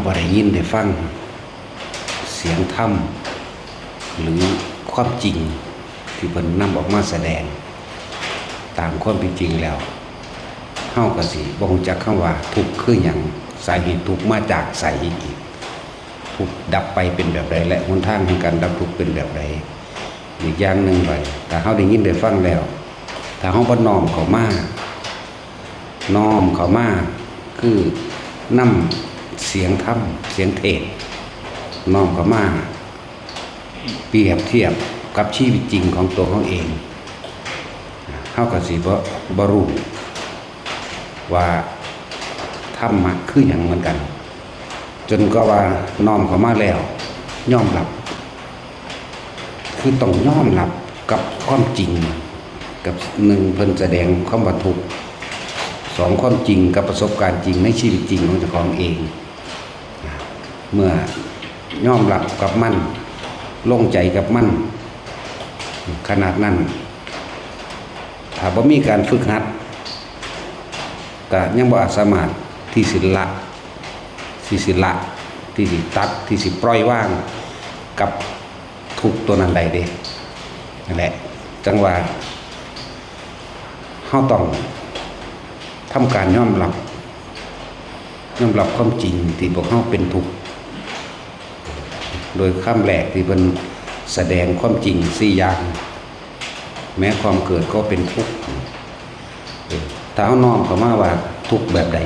บ่ได้ยินได้ฟังเสียงธรรมหรือความจริงที่เพิ่นนำออกมาแสดงตามความเป็นจริงแล้วเฮาก็สิบ่รู้จักคำว่าทุกข์คือหยังสาเหตุทุกข์มาจากไสอีกทุกข์ดับไปเป็นแบบใดและหนทางแห่งการดับทุกข์เป็นแบบใดอีกอย่างหนึ่งไปถ้าเฮาได้ยินได้ฟังแล้วถ้าเฮาบ่น้อมเข้ามาคือนำเสียงธรรมเสียงเทศน์น้อมเข้ามาเปรียบเทียบกับชีวิตจริงของตัวของเองเฮาก็สิบ่รู้ว่าธรรมะคือหยังเหมือนกันจนก็ว่าน้อมเข้ามาแล้วยอมรับคือต้องยอมรับกับความจริงกับหนึ่งเพิ่นแสดงความว่าทุกข์สองความจริงกับประสบการณ์จริงในชีวิตจริงของเจ้าของเองเมื่อยอมรับกับมันลงใจกับมันขนาดนั้นถ้าบ่มีการฝึกหัดก็ยังบ่อาจสามารถที่สิละที่สิตัดที่สิปล่อยวางกับทุกตัวนั้นใดเด้นั่นแหละจังว่าเฮาต้องทำการยอมรับความจริงที่พวกเฮาเป็นทุกข์โดยคำแรกที่เพิ่นแสดงความจริง4อย่างแม้ความเกิดก็เป็นทุกข์ถ้าเอาน้อมเข้ามาว่าทุกข์แบบใด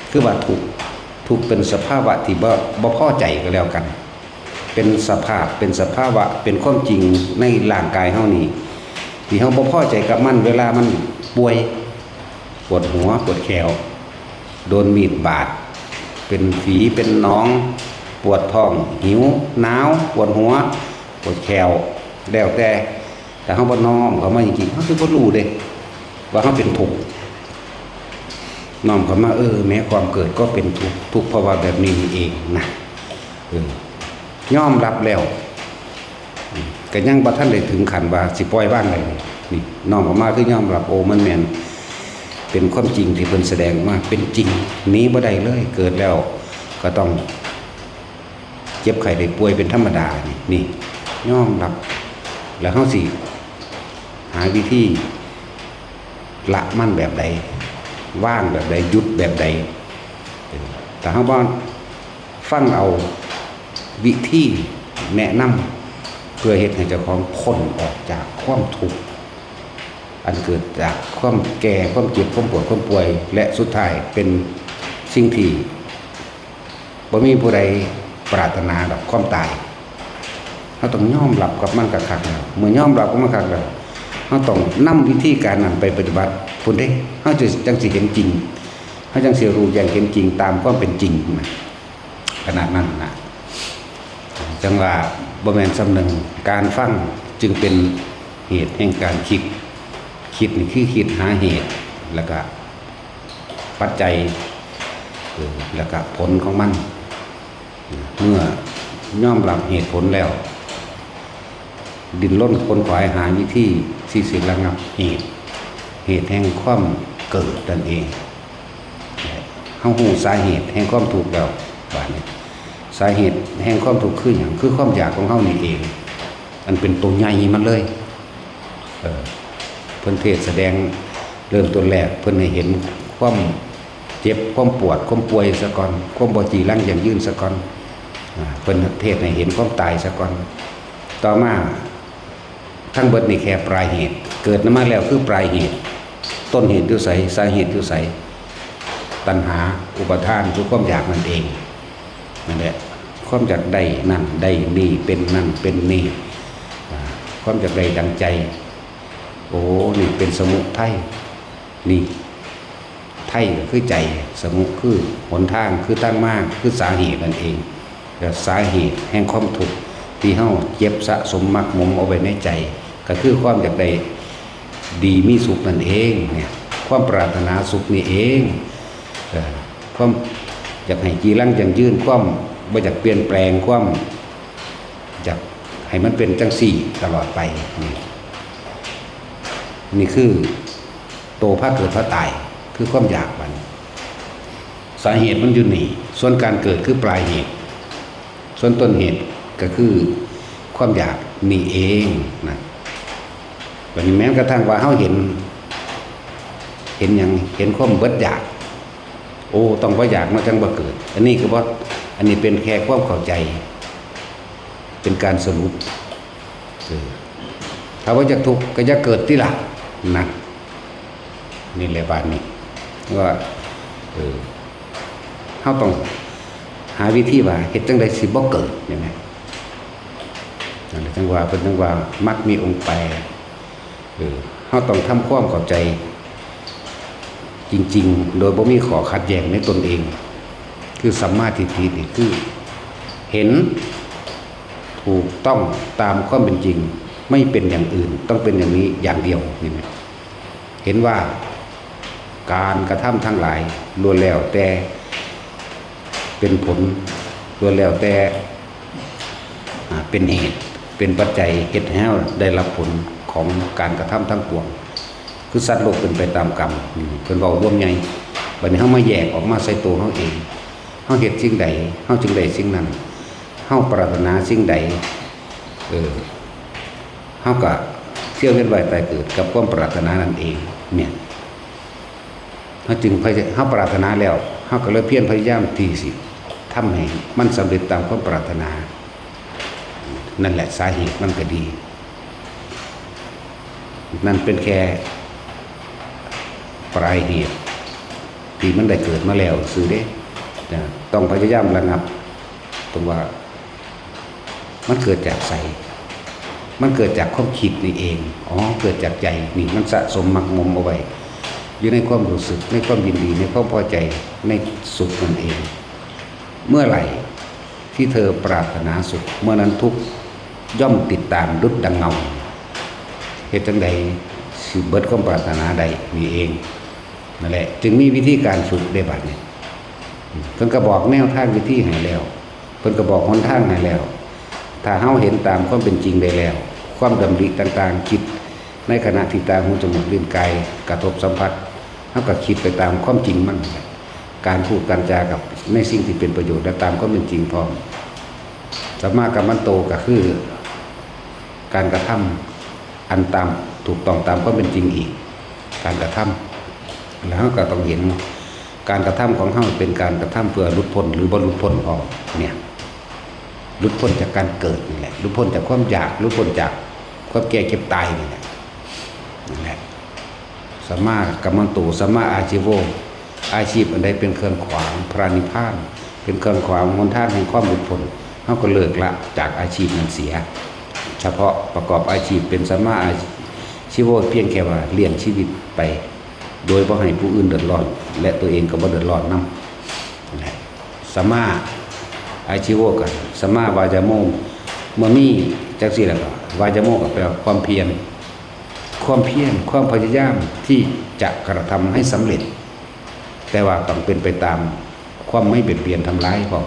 คือว่าทุกข์เป็นสภาวะที่บ่พอใจก็แล้วกันเป็นสภาพเป็นสภาวะเป็นความจริงในร่างกายเฮานี่ที่เฮาบ่พอใจกับมันเวลามันป่วยปวดหัวปวดแขวโดนมีดบาดเป็นฝีเป็นหนองปวดท้องหิวหนาวปวดหัวปวดแขวแล้วแต่เฮาบ่น้อมเข้ามาจริงๆเฮาสิบ่รู้เด้ว่าเฮาเป็นทุกข์น้อมเข้ามาแม้ความเกิดก็เป็นทุกข์เพราะว่าแบบนี้เองนะยอมรับแล้วก็ยังบ่ทันได้ถึงขั้นว่าสิปล่อยวางได้นี่น้อมเข้ามาคือยอมรับมันแม่นเป็นความจริงที่เพิ่นแสดงมาเป็นจริงหนีบ่ได้เลยเกิดแล้วก็ต้องเจ็บไข้ได้ป่วยเป็นธรรมดานี่ยอมรับแล้วเฮาสิหาวิธีละมันแบบใดว่างแบบใดหยุดแบบใดแต่เฮาบ่ฟังเอาวิธีแนะนำเพื่อเฮ็ดให้เจ้าของพ้นออกจากความทุกข์อันเกิดจากความแก่ความเจ็บความปวดความป่วยและสุดท้ายเป็นสิ่งที่บ่มีผู้ใดปรารถนาดอกความตายเฮาต้องยอมรับกับมันคักๆแล้วเมื่อยอมรับกับมันคักแล้วเฮาต้องนำวิธีการนั้นไปปฏิบัติพุ่นเด้เฮาจังสิเห็นจริงเฮาจังสิรู้อย่างเห็นจริงตามความเป็นจริงนะขนาดนั้นนะจังว่าบ่แม่นสำนึงการฟังจึงเป็นเหตุแห่งการคิดนี่คือคิดหาเหตุแล้วก็ปัจจัยแล้วก็ผลของมันเมื่อยอมรับเหตุผลแล้วดิ้นรนค้นขวายหาวิธีที่สิระงับเหตุแห่งความเกิดนั่นเองเฮาฮู้สาเหตุแห่งความทุกข์แล้วว่านี่สาเหตุแห่งความทุกข์คือหยังคือความอยากของเฮานี่เองอันเป็นตัวใหญ่มันเลยเพิ่นเทศแสดงเริ่มต้นแรกเพิ่นให้เห็นความเจ็บความปวดความป่วยซะก่อนความบ่จีรังอย่างยืนซะก่อนเพิ่นเทศให้เห็นความตายซะก่อนต่อมาทั้งเบิดนี่แค่ปลายเหตุเกิดมาแล้วคือปลายเหตุต้นเหตุอยู่ไสสาเหตุอยู่ไสตัณหาอุปทานคือความอยากนั่นเองนั่นแหละความอยากได้นั่นได้นี่เป็นนั่นเป็นนี่ความอยากได้ดังใจนี่เป็นสมุทัยนี่ไถ่ก็คือใจสมุคือหนทางคือตั้งมากคือสาเหตุนั่นเองแล้วสาเหตุแห่งความทุกข์ที่เฮาเจ็บสะสมมักหมมเอาไว้ในใจก็คือความอยากได้ดีมีสุขนั่นเองเนี่ยความปรารถนาสุขนี่เองความอยากให้จีรังจังยืนความบ่อยากเปลี่ยนแปลงความอยากให้มันเป็นจังซี่ตลอดไปนี่คือโตพระเกิดพระตายคือความอยากมัน สาเหตุมันอยู่นี่ส่วนการเกิดคือปลายเหตุส่วนต้นเหตุก็คือความอยากนี่เองนะวันนี้แม้กระทั่งว่าเฮาเห็นอย่างเห็นความเบิดอยากโอ้ต้องว่าอยากมาจังบ่เกิดอันนี้คือว่าอันนี้เป็นแค่ความเข้าใจเป็นการสรุปถ้าว่าจะทุกข์ก็จะเกิดที่หลักนะนี่แหละบาดนี้ว่าเฮาต้องหาวิธีว่าเฮ็ดจังได๋สิบ่เกิดใช่มั้ยนั่นแหละจังว่าเป็นจังว่ามักมีองค์แปรเฮาต้องทำความเข้าใจจริงๆโดยบ่มีข้อขัดแย้งในตนเองคือสัมมาทิฏฐินี่คือเห็นถูกต้องตามความเป็นจริงไม่เป็นอย่างอื่นต้องเป็นอย่างนี้อย่างเดียวนี่มั้ยเห็นว่าการกระทำทั้งหลายล้วนแล้วแต่เป็นผลล้วนแล้วแต่เป็นเหตุเป็นปัจจัยเฮ็ดให้เราได้รับผลของการกระทำทั้งปวงคือสัตว์โลกเป็นไปตามกรรมเพิ่นเว้ารวมใหญ่บัดนี้เฮามาแยกออกมาใส่ตัวเฮาเองเฮาเฮ็ดสิ่งใดเฮาจึงได้สิ่งนั้นเฮาปรารถนาสิ่งใดเฮาก็เที่ยวเวียนว่ายตายเกิดกับความปรารถนานั่นเองเนี่ยเฮาจึงเฮาปรารถนาแล้วเฮาก็เลยเพียรพยายามที่สิทำให้มันสำเร็จตามความปรารถนานั่นแหละสาเหตุมันก็ดีนั่นเป็นแค่ปลายเหตุที่มันได้เกิดมาแล้วซื่อเด้ต้องพยายามระงับตรงว่ามันเกิดจากไสมันเกิดจากความคิดนี่เองเกิดจากใจนี่มันสะสมหมักหมมเอาไว้อยู่ในความรู้สึกในความยินดีในความพอใจในสุขนั่นเองเมื่อไหร่ที่เธอปรารถนาสุขเมื่อนั้นทุกข์ย่อมติดตามดุจดังเงาเหตุจังใดสิเบิดความปรารถนาใดนี่เองนั่นแหละจึงมีวิธีการฝึกได้บัดนี้เพิ่นก็บอกแนวทางวิธีให้แล้วเพิ่นก็บอกหนทางให้แล้วถ้าเฮาเห็นตามความเป็นจริงได้แล้วความดำริต่างๆคิดในขณะที่ตาหูจมูกลิ้นกายกระทบสัมผัสเฮาก็คิดไปตามความจริงมันการพูดการจากับในสิ่งที่เป็นประโยชน์และตามความเป็นจริงพร้อมสัมมากัมมันโตก็คือการกระทำอันตามถูกต้องตามความเป็นจริงอีกการกระทำแล้วก็ต้องเห็นการกระทำของเฮาเป็นการกระทำเพื่อหลุดพ้นหรือบ่หลุดพ้นออกเนี่ยหลุดพ้นจากการเกิดนี่แหละหลุดพ้นจากความอยากหลุดพ้นจากความแก่เจ็บตายนี่แหละนั่นแหละสัมมากัมมันโตสัมมาอาชีโวอาชีพอันใดเป็นเครื่องขวางพระนิพพานเป็นเครื่องขวางหนทางแห่งความหลุดพ้นเฮาก็เลิกละจากอาชีพนั้นเสียเฉพาะประกอบอาชีพเป็นสัมมาอาชีโวเพียงแค่ว่าเลี้ยงชีวิตไปโดยบ่ให้ผู้อื่นเดือดร้อนและตัวเองก็บ่เดือดร้อนนำสัมมาอาชีโวกันสัมมาวาจาโมเมื่อมีจังซี่แล้วก็วาจาโมก็แปลว่าความเพียรความพยายามที่จะกระทำให้สำเร็จแต่ว่าต้องเป็นไปตามความไม่เบียดเบียนทำร้ายพอ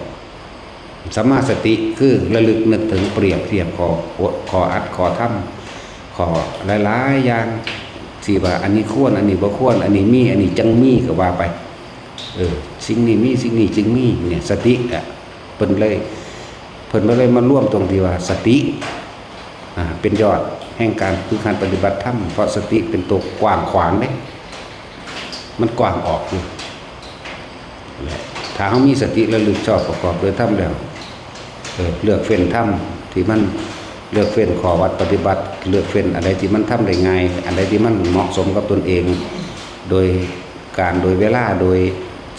สัมมาสติคือระลึกนึกถึงเปรียบเทียบขออัดขอทำขอหลายๆอย่างสิว่าอันนี้ควรอันนี้บ่ควรอันนี้มีอันนี้จังมีก็ว่าไปสิ่งนี้มีสิ่งนี้จึงมีเนี่ยสติเพิ่นเลยมาร่วมตรงที่ว่าสติเป็นยอดแห่งการคือการปฏิบัติธรรมเพราะสติเป็นตัวกว้างขวางเด้มันกว้างออกอยู่ถ้าเฮามีสติระลึกชอบประกอบด้วยธรรมแล้วเลือกเฟ้นธรรมที่มันเลือกเฟ้นข้อวัดปฏิบัติเลือกเฟ้นอะไรที่มันทำได้ง่ายอันใดที่มันเหมาะสมกับตนเองโดยการโดยเวลาโดย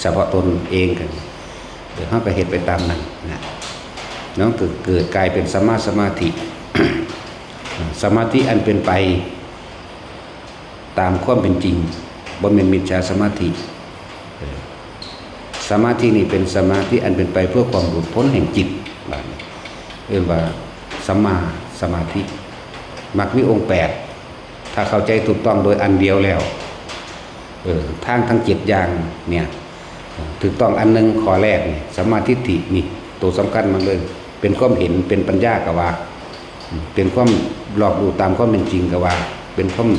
เฉพาะตนเองกันเฮาก็เฮ็ดไปตามนั้นนะน้องเกิดกลายเป็นสมาธิ สมาธิอันเป็นไปตามความเป็นจริงบ่แม่นมิจฉาสมาธิสมาธินี่เป็นสมาธิอันเป็นไปเพื่อความหลุดพ้นแห่งจิตเรียกว่าสัมมาสมาธิมรรคมีองค์8ถ้าเข้าใจถูกต้องโดยอันเดียวแล้วทางทั้ง7อย่างเนี่ยถูกต้องอันนึงข้อแรกนี่สัมมาทิฏฐินี่ตัวสำคัญมันเลยเป็นความเห็นเป็นปัญญาก็ว่าเป็นความรอบรู้ตามความเป็นจริงก็ว่าเป็นความ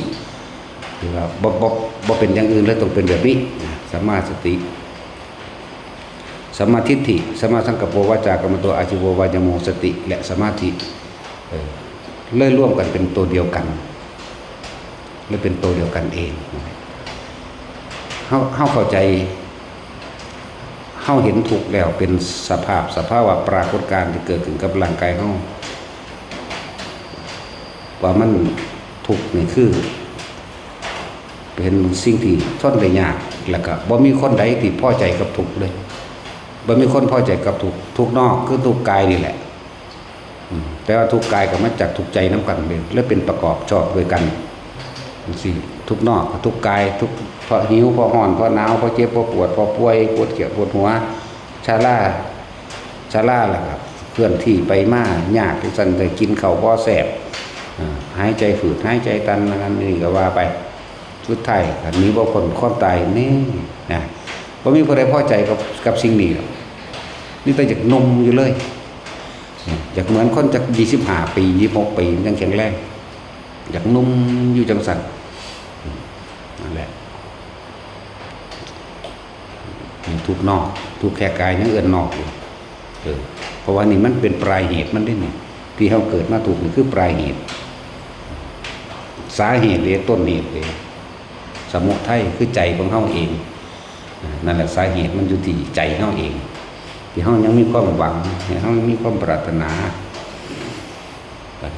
คือว่าบ่เป็นอย่างอื่นแล้วต้องเป็นแบบนี้สัมมาสติ สัมมาทิฏฐิสัมมาสังกัปโปวาจากรรมโตอาชีโววายโมสติและสมาธิเลื่อยร่วมกันเป็นตัวเดียวกันหรือเป็นตัวเดียวกันเองเข้าใจเข้าเห็นถูกแล้วเป็นสภาวะปรากฏการณ์ที่เกิดขึ้นกับร่างกายเข้าว่ามันถูกนี่คือเป็นสิ่งที่ทนได้ยากแล้วก็บ่มีคนใดที่พอใจกับทุกข์เลยบ่มีคนพอใจกับทุกข์นอกคือทุกข์กายนี่แหละแต่ว่าทุกข์กายกับมาจากทุกข์ใจน้ำกันเลยและเป็นประกอบชอบด้วยกันสิทุกข์นอกทุกข์กายทุกข์เพราะหิวเพราะร้อนเพราะหนาวเพราะเจ็บเพราะปวดเพราะป่วยปวดเกี่ยวปวดหัวชาล่ะครับเคลื่อนที่ไปมายากที่สันจะกินข้าวบ่แสบหายใจฝืดหายใจตันนั่นนี่ก็ว่าไปสุดท้ายอันนี้ว่าคนตายนี่นะว่ามีคนใดพอใจกับสิ่งนี้หรอกนี่แต่จากนมอยู่เลยอยากเหมือนคนจาก25 ปี26 ปียังแข็งแรงอยากนุ่มอยู่จังสันนั่นแหละทุกนอกทุกแค่กายยังเอื้อนนอกอยู่เพราะว่านี่มันเป็นปลายเหตุมันได้เนี่ยที่เขาเกิดมาถูกนี่คือปลายเหตุสาเหตุเลยต้นเหตุเลยสมุทัยคือใจของเขาเองนั่นแหละสาเหตุมันอยู่ที่ใจเขาเองที่เขายังมีความหวังเขายังมีความปรารถนา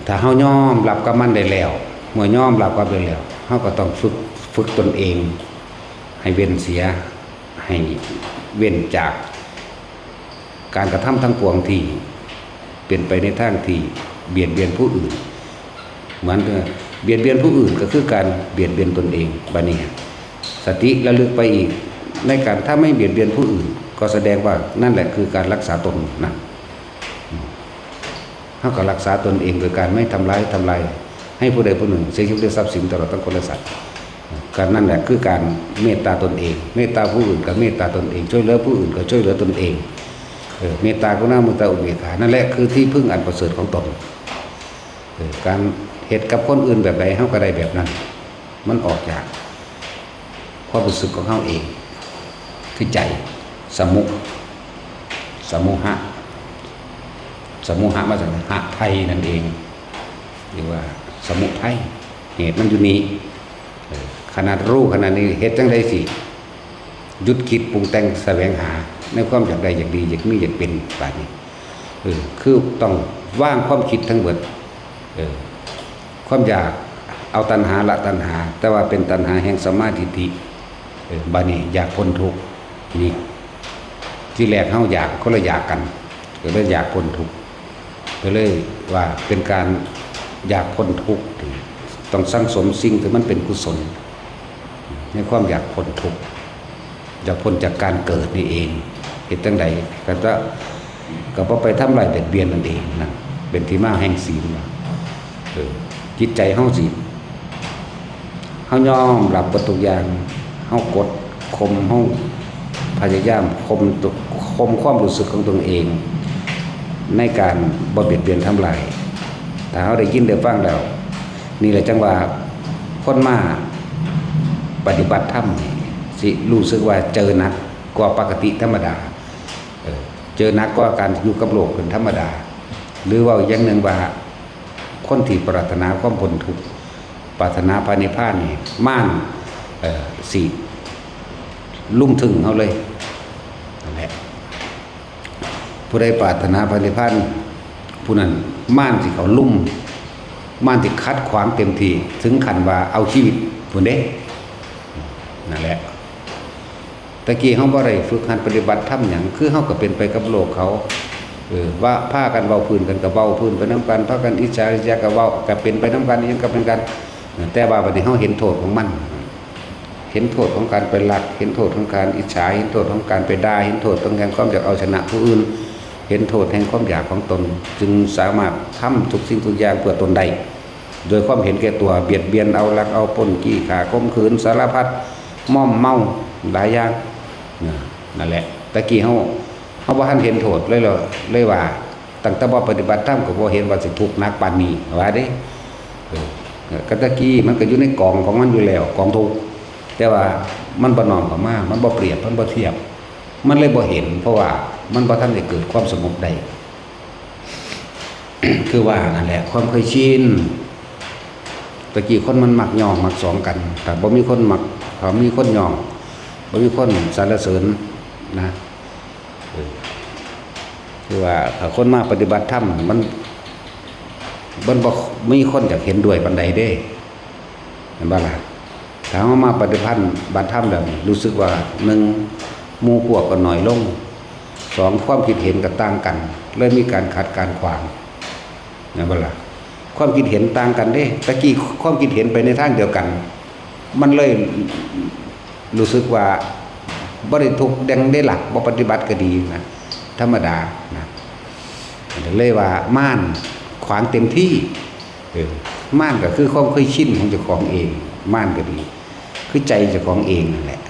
ถ้าเขายอมรับกับมันได้แล้วเมื่อยอมรับกับได้แล้วเขาก็ต้องฝึกตนเองให้เว้นเสียให้เว้นจากการกระทำทั้งปวงที่เป็นไปในทางที่เบียดเบียนผู้อื่นเหมือนเบียดเบียนผู้อื่นก็คือการเบียดเบียนตนเองบัดนี้สติระลึกไปอีกในการถ้าไม่เบียดเบียนผู้อื่นก็แสดงว่านั่นแหละคือการรักษาตนนะเขาก็รักษาตนเองโดยการไม่ทำร้ายให้ผู้ใดผู้หนึ่งเสียชีวิตทรัพย์สินตลอดทั้งคนและสัตว์การนั่นแหละคือการเมตตาตนเองเมตตาผู้อื่นกับเมตตาตนเองช่วยเหลือผู้อื่นก็ช่วยเหลือตนเองเมตตากรุณามุตตาอุเบกขานั่นแหละคือที่พึ่งอันประเสริฐของตนการเหตุกับคนอื่นแบบใดเขาก็ได้แบบนั้นมันออกจากความรู้สึกของเขาเองคือใจสมุหะมาจากหะไทยนั่นเองหรือว่าสมุทัยเหตุมันอยู่นี้ขนาดรู้ขนาดนี้เหตุจังใดสิหยุดคิดปรุงแต่งแสวงหาในความอยากใดอยากดีอยากมีอยากเป็นแบบนี้คือต้องว่างความคิดทั้งหมดความอยากเอาตัณหาละตัณหาแต่ว่าเป็นตัณหาแห่งสัมมาทิฏฐิบานี้อยากพ้นทุกข์นี่ที่แรกเขาอยากก็เลยอยากกันก็เลยอยากพ้นทุกข์ก็เลยว่าเป็นการอยากพ้นทุกข์ต้องสร้างสมสิ่งที่มันเป็นกุศลในความอยากพ้นทุกข์อยากพ้นจากการเกิดนี่เองเหตุตั้งใดก็เพราะไปทำลายเบียดเบียนนั่นเองนะเป็นที่มาแห่งศีลจิตใจเฮาสิเฮายอมรับประตูอย่างเฮากดข่มเฮาพยายามข่มความรู้สึกของตนเองในการบ่เบียดเบียนทำลายถ้าเฮาได้ยินได้ฟังแล้วนี่แหละจังว่าคนมาปฏิบัติธรรมสิรู้สึกว่าเจอหนักกว่าปกติธรรมดาเจอหนักกว่าการอยู่กับโลกเป็นธรรมดาหรือว่าอย่างหนึ่งว่าคนที่ปรารถนาความพ้นทุกข์ปรารถนาพระนิพพานนี่ม่านสิลุ่มถึงเขาเลยนั่นแหละผู้ใดปรารถนาพระนิพพานผู้นั้นม่านสิเขาลุ่มม่านที่คัดขวางเต็มที่ถึงขันว่าเอาชีวิตผู้เด้นั่นแหละตะกี้เขาบ่ได้ฝึกหัดปฏิบัติธรรมหยังคือเขาก็เป็นไปกับโลกเขาว่าผ้ากันเบาพื้นกันกับเบาพื้นไปน้ำกันผ้ากันอิจฉากับเบากับเป็นไปน้ำกันยังกับเป็นกันแต่ว่าบัดนี้เขาเห็นโทษของมันเห็นโทษของการไปลักเห็นโทษของการอิจฉาเห็นโทษของการไปด่าเห็นโทษของการความอยากเอาชนะผู้อื่นเห็นโทษแห่งความอยากของตนจึงสามารถทำทุกสิ่งทุกอย่างเพื่อตนได้โดยความเห็นแก่ตัวเบียดเบียนเอาลักเอาปล้นจี้ฆ่าข่มขืนสารพัดม่อมเมาหลายอย่างนั่นแหละตะกี้เขาบ่ทันเห็นโทษเลยว่าตั้งแต่บ่ปฏิบัติธรรมก็บ่เห็นว่าสิทุกข์หนักปานนี้ว่าเด้ก็ตะกี้มันก็อยู่ในกองของมันอยู่แล้วกองทุกข์แต่ว่ามันบ่น้อมเข้ามามันบ่เปรียบมันบ่เทียบ มันเลยบ่เห็นเพราะว่ามันบ่ทันได้เกิดความสงบใด คือว่านั่นแหละความเคยชินตะกี้คนมันมักย่องมักสองกันแต่บ่มีคนมักเขามีคนย่องบ่มีคนสรรเสริญนะคือว่าถ้าคนมาปฏิบัติธรรมมันบ่มีคนอยากเห็นด้วยปานใดเด้เห็นบ่ล่ะถ้าเฮามาปฏิบัติธรรมแล้วรู้สึกว่า1หมู่พวกก็น้อยลง2ความคิดเห็นก็ต่างกันเลยมีการขัดการขวางเห็นบ่ล่ะความคิดเห็นต่างกันเด้ตะกี้ความคิดเห็นไปในทางเดียวกันมันเลยรู้สึกว่าบ่ได้ทุกข์ได้หลักบ่ปฏิบัติก็ดีนะธรรมดานะเลยว่าม่านขวางเต็มที่ม่านก็คือความเคยชินของเจ้าของเองม่านก็ดีคือใจเจ้าของเองนั่นแหละ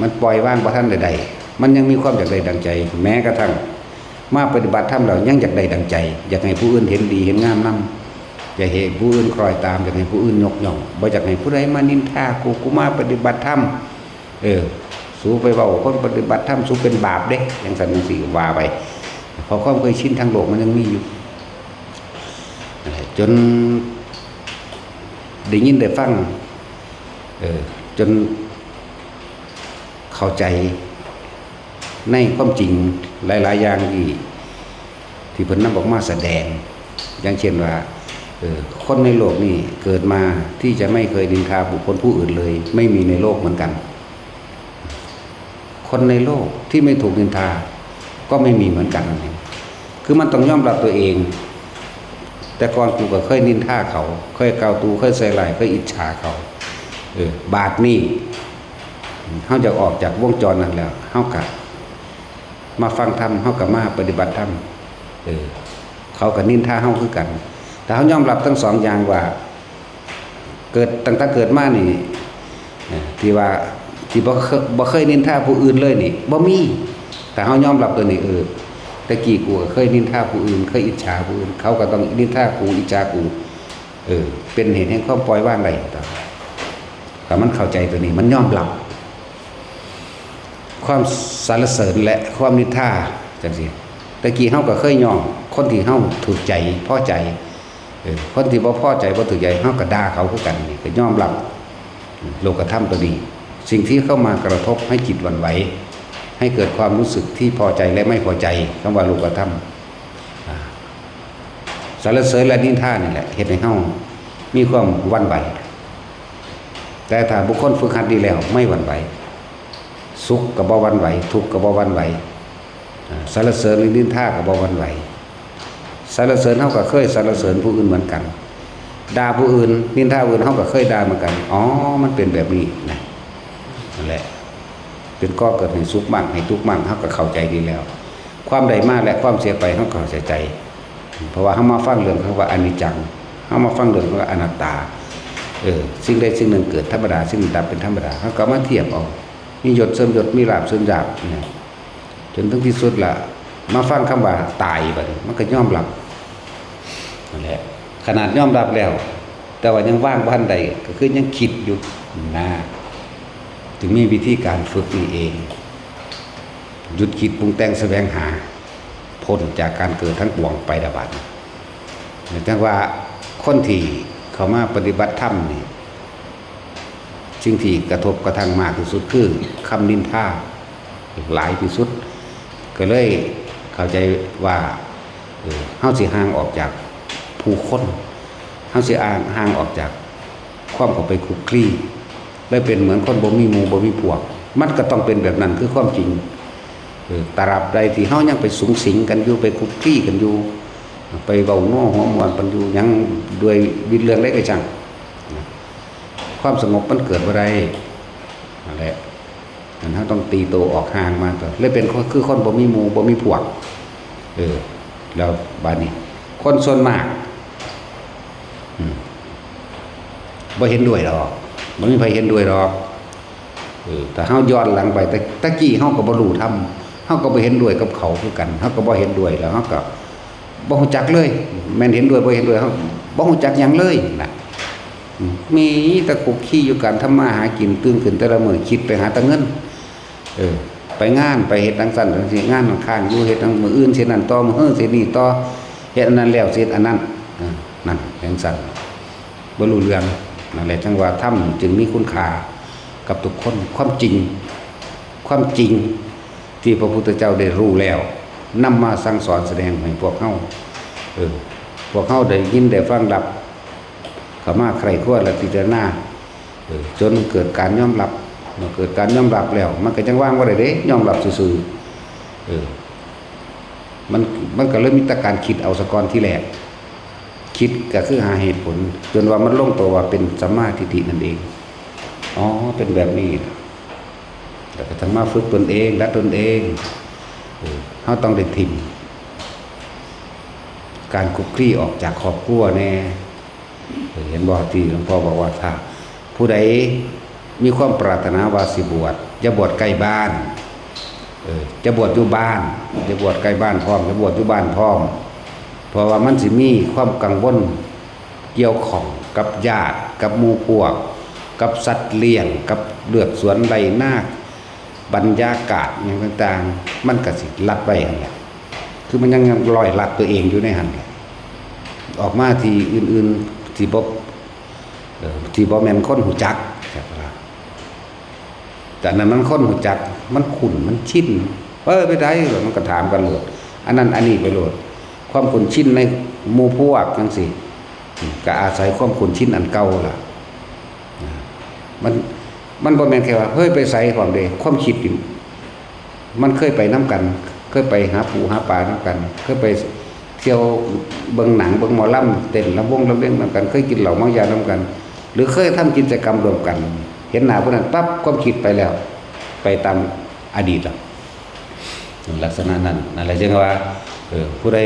มันปล่อยวางบ่ทันใดๆมันยังมีความอยากได้ดังใจแม้กระทั่งมาปฏิบัติธรรมเรายังอยากได้ดังใจอยากให้ผู้อื่นเห็นดีเห็นงามนำอยากให้ผู้อื่นคล้อยตามอยากให้ผู้อื่นยกย่องบ่อยากให้ผู้ใดมานินทากูมาปฏิบัติธรรมสู้ไปเว้าคนปฏิบัติธรรมสู้เป็นบาปเด้จังซั่นจังซี่ว่าไปเพราะความเคยชินทางโลกมันยังมีอยู่จนได้ยินได้ฟังจนเข้าใจในความจริงหลายๆอย่างที่เพิ่นนำออกมาแสดงอย่างเช่นว่าคนในโลกนี่เกิดมาที่จะไม่เคยนินทาบุคคลผู้อื่นเลยไม่มีในโลกเหมือนกันคนในโลกที่ไม่ถูกนินทาก็ไม่มีเหมือนกันคือมันต้องยอมรับตัวเองแต่ก่อนกูก็เคยนินทาเขาเคยเกาตูเคยใส่ร้ายเคยอิจฉาเขาบาดนี้เฮาจะออกจากวงจรนั้นแล้วเฮาก็มาฟังธรรมเฮาก็มาปฏิบัติธรรมเขาก็นินทาเฮาคือกันแต่เฮายอมรับทั้งสองอย่างว่าเกิดตั้งแต่เกิดมานี่ที่ว่าที่บ่เคยนินทาผู้อื่นเลยนี่บ่มีแต่เฮายอมรับตัวนี้ตะกี้กูก็เคยนินทาผู้อื่นเคยอิจฉาผู้อื่นเขาก็ต้องนินทากูอิจฉากูเป็นเหตุแห่งความปล่อยวางได้แต่มันเข้าใจตัวนี้มันยอมรับความสรรเสริญและความนินทาจังซี่ตะกี้เฮาก็เคยย่องคนที่เฮาถูกใจพอใจคนที่บ่พอใจบ่ถูกใจเฮาก็ด่าเขาคือกันนี่ก็ยอมรับโลกธรรมตัวนี้สิ่งที่เข้ามากระทบให้จิตหวั่นไหวให้เกิดความรู้สึกที่พอใจและไม่พอใจคำว่าโลกธรรมสรรเสริญและนินทานี่แหละเฮ็ดให้เฮามีความหวั่นไหวแต่ถ้าบุคคลฝึกหัดดีแล้วไม่หวั่นไหวสุขก็บ่หวั่นไหวทุกข์ก็บ่หวั่นไหวสรรเสริญหรือนินทาก็บ่หวั่นไหวสรรเสริญเฮาก็เคยสรรเสริญผู้อื่นเหมือนกันด่าผู้อื่นนินทาผู้อื่นเฮาก็เคยด่าเหมือนกันอ๋อมันเป็นแบบนี้นะนั่นแหละเป็นก่อเกิดให้สุขมั่งให้ทุกข์มั่งเฮาก็เข้าใจดีแล้วความใดมาและความเสียไปเฮาก็เข้าใจเพราะว่าเฮามาฟังเรื่องคำว่าอนิจจังเฮามาฟังเรื่องคำว่าอนัตตาสิ่งใดสิ่งหนึ่งเกิดธรรมดาสิ่งหนึ่งดับเป็นธรรมดาเฮาก็มาเทียบเอามียศเสริมยศมีลาภเสริมลาภเนี่ยจนถึงที่สุดละมาฟังคำว่าตายบัดนี้มันก็ยอมรับนั่นแหละขนาดยอมรับแล้วแต่ว่ายังว่างบ้านใดก็คือยังคิดอยู่นะถึงมีวิธีการฝึกนี่เองหยุดคิดปรุงแต่งแสวงหาพ้นจากการเกิดทั้งปวงไปดาบัดแต่ว่าคนที่เขามาปฏิบัติธรรมนี่สิ่งที่กระทบกระทั่งมากที่สุดคือคำนินทาหลายที่สุดก็เลยเข้าใจว่าเฮาสิห่างออกจากผู้คนเฮาสิห่างออกจากความเข้าไปคลุกคลีเลยเป็นเหมือนคนบ่มีหมู่บ่มีพวกมันก็ต้องเป็นแบบนั้นคือความจริงตราบใดที่เฮายังไปสุงสิงกันอยู่ไปคลุกคลีกันอยู่ไปเว้าน้อหัวม่วนกันอยู่ยังด้วยวิเรื่องเล็กก็จังความสงบมันเกิดบ่ได้นั่นแหละนั่นเฮาต้องตีโตออกห่างมาต่อเลยเป็นคือคนบ่มีหมู่บ่มีพวกแล้วบัดนี้คนส่วนมากบ่เห็นด้วยหรอกบ่มีใครเห็นด้วยหรอกแต่เฮาย้อนหลังไปตะกี้เฮาก็บ่รู้ธรรมเฮาก็บ่เห็นด้วยกับเขาคือกันเฮาก็บ่เห็นด้วยแล้วเฮาก็บ่ฮู้จักเลยแม่นเห็นด้วยบ่เห็นด้วยเฮาบ่ฮู้จักหยังเลยน่ะมีตะกุกขี้อยู่การทำมาหากินตื่นขึ้นแต่ละมื้อคิดไปหาแต่เงิน ไปงานไปเฮ็ดจังซั่นจังซี่งานข้างอยู่เฮ็ดจังมื้ออื่นเฮ็ดนั่นต่อมื้อเฮ็ดนี่ต่อเฮ็ดอันนั้นแล้วเฮ็ดอันนั้นนั่นจังซั่นบ่รู้เรื่องนั่นแหละจังว่าธรรมจึงมีคุณค่ากับทุกคนความจริงที่พระพุทธเจ้าได้รู้แล้วนำมาสั่งสอนแสดงให้พวกเฮาพวกเฮาได้ยินได้ฟังรับเข้ามาใครควรและพิจารณาจนเกิดการยอมรับเมื่อเกิดการยอมรับแล้วมันก็จังว่างบ่ได้เด้ยอมรับซื่อๆมันก็เริ่มมีแต่การคิดเอาซะก่อนที่แรกคิดก็คือหาเหตุผลจนว่ามันลงตัวว่าเป็นสัมมาทิฏฐินั่นเองอ๋อเป็นแบบนี้แต่ก็ทั้งมาฝึกตนเองและตนเองเขาต้องได้ทิ้งการคุกคีออกจากครอบครัวแน่เห็นบอกที่หลวงพ่อบอกว่าถ้าผู้ใดมีความปรารถนาว่าสิบวชจะบวชใกล้บ้านจะบวชอยู่บ้านจะบวชใกล้บ้านพร้อมจะบวชอยู่บ้านพร้อมเพราะว่ามันสิมีความกังวลเกี่ยวข้องกับญาติกับหมู่พวกกับสัตว์เลี้ยงกับเลือดสวนไรนาคบรรยากาศอย่างต่างๆมันก็สิลัดไว้หั่นแหละคือมันยังลอยลัดตัวเองอยู่ในหั่นแหละออกมาที่อื่นๆที่บ่แม่นคนหูจักแต่นั้นมันคนหูจักมันขุ่นมันชินไปได้มันก็ถามกันโลดอันนั้นอันนี้ไปโลดความขุ่นชินในหมู่พวกจังซี่ก็อาศัยความขุ่นชินอันเก่าล่ะมันบ่แม่นแค่ว่าเฮ้ยไปใส่ความเด้ความคิดมันเคยไปน้ำกันเคยไปหาปูหาปลาน้ำกันเคยไปเที่ยวเบิ่งหนังเบิ่งหมอลำเต้นลำวงลำเล่นน้ำกันเคยกินเหล้าเมายาน้ำกันหรือเคยทำกิจกรรมรวมกันเห็นหน้าผู้นั้นปั๊บความคิดไปแล้วไปตามอดีตแล้วลักษณะนั้นนั่นแหละจึงว่าผู้ใด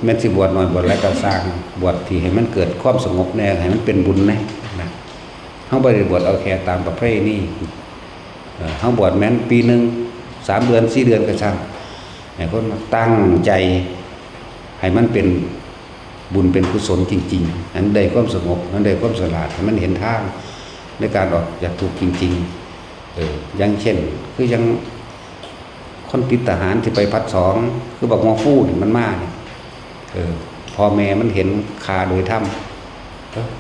แม้นสิบวชน้อยบวชหลายก็สร้างบวชที่ให้มันเกิดความสงบแน่ให้มันเป็นบุญนะเฮาบ่ได้บวชเอาแค่ตามประเพณีเฮาบวชแม้นปีนึง3เดือน4เดือนก็ช่างให้คนตั้งใจให้มันเป็นบุญเป็นกุศลจริงๆอันใดความสงบอันใดความสลาดให้มันเห็นทางในการออกจากทุกข์จริงๆอย่างเช่นคือยังคนติดทหารที่ไปพัดสองคือบอกว่าฟู่นี่มันมาเนี่ยพ่อแม่มันเห็นคาโดยธรรม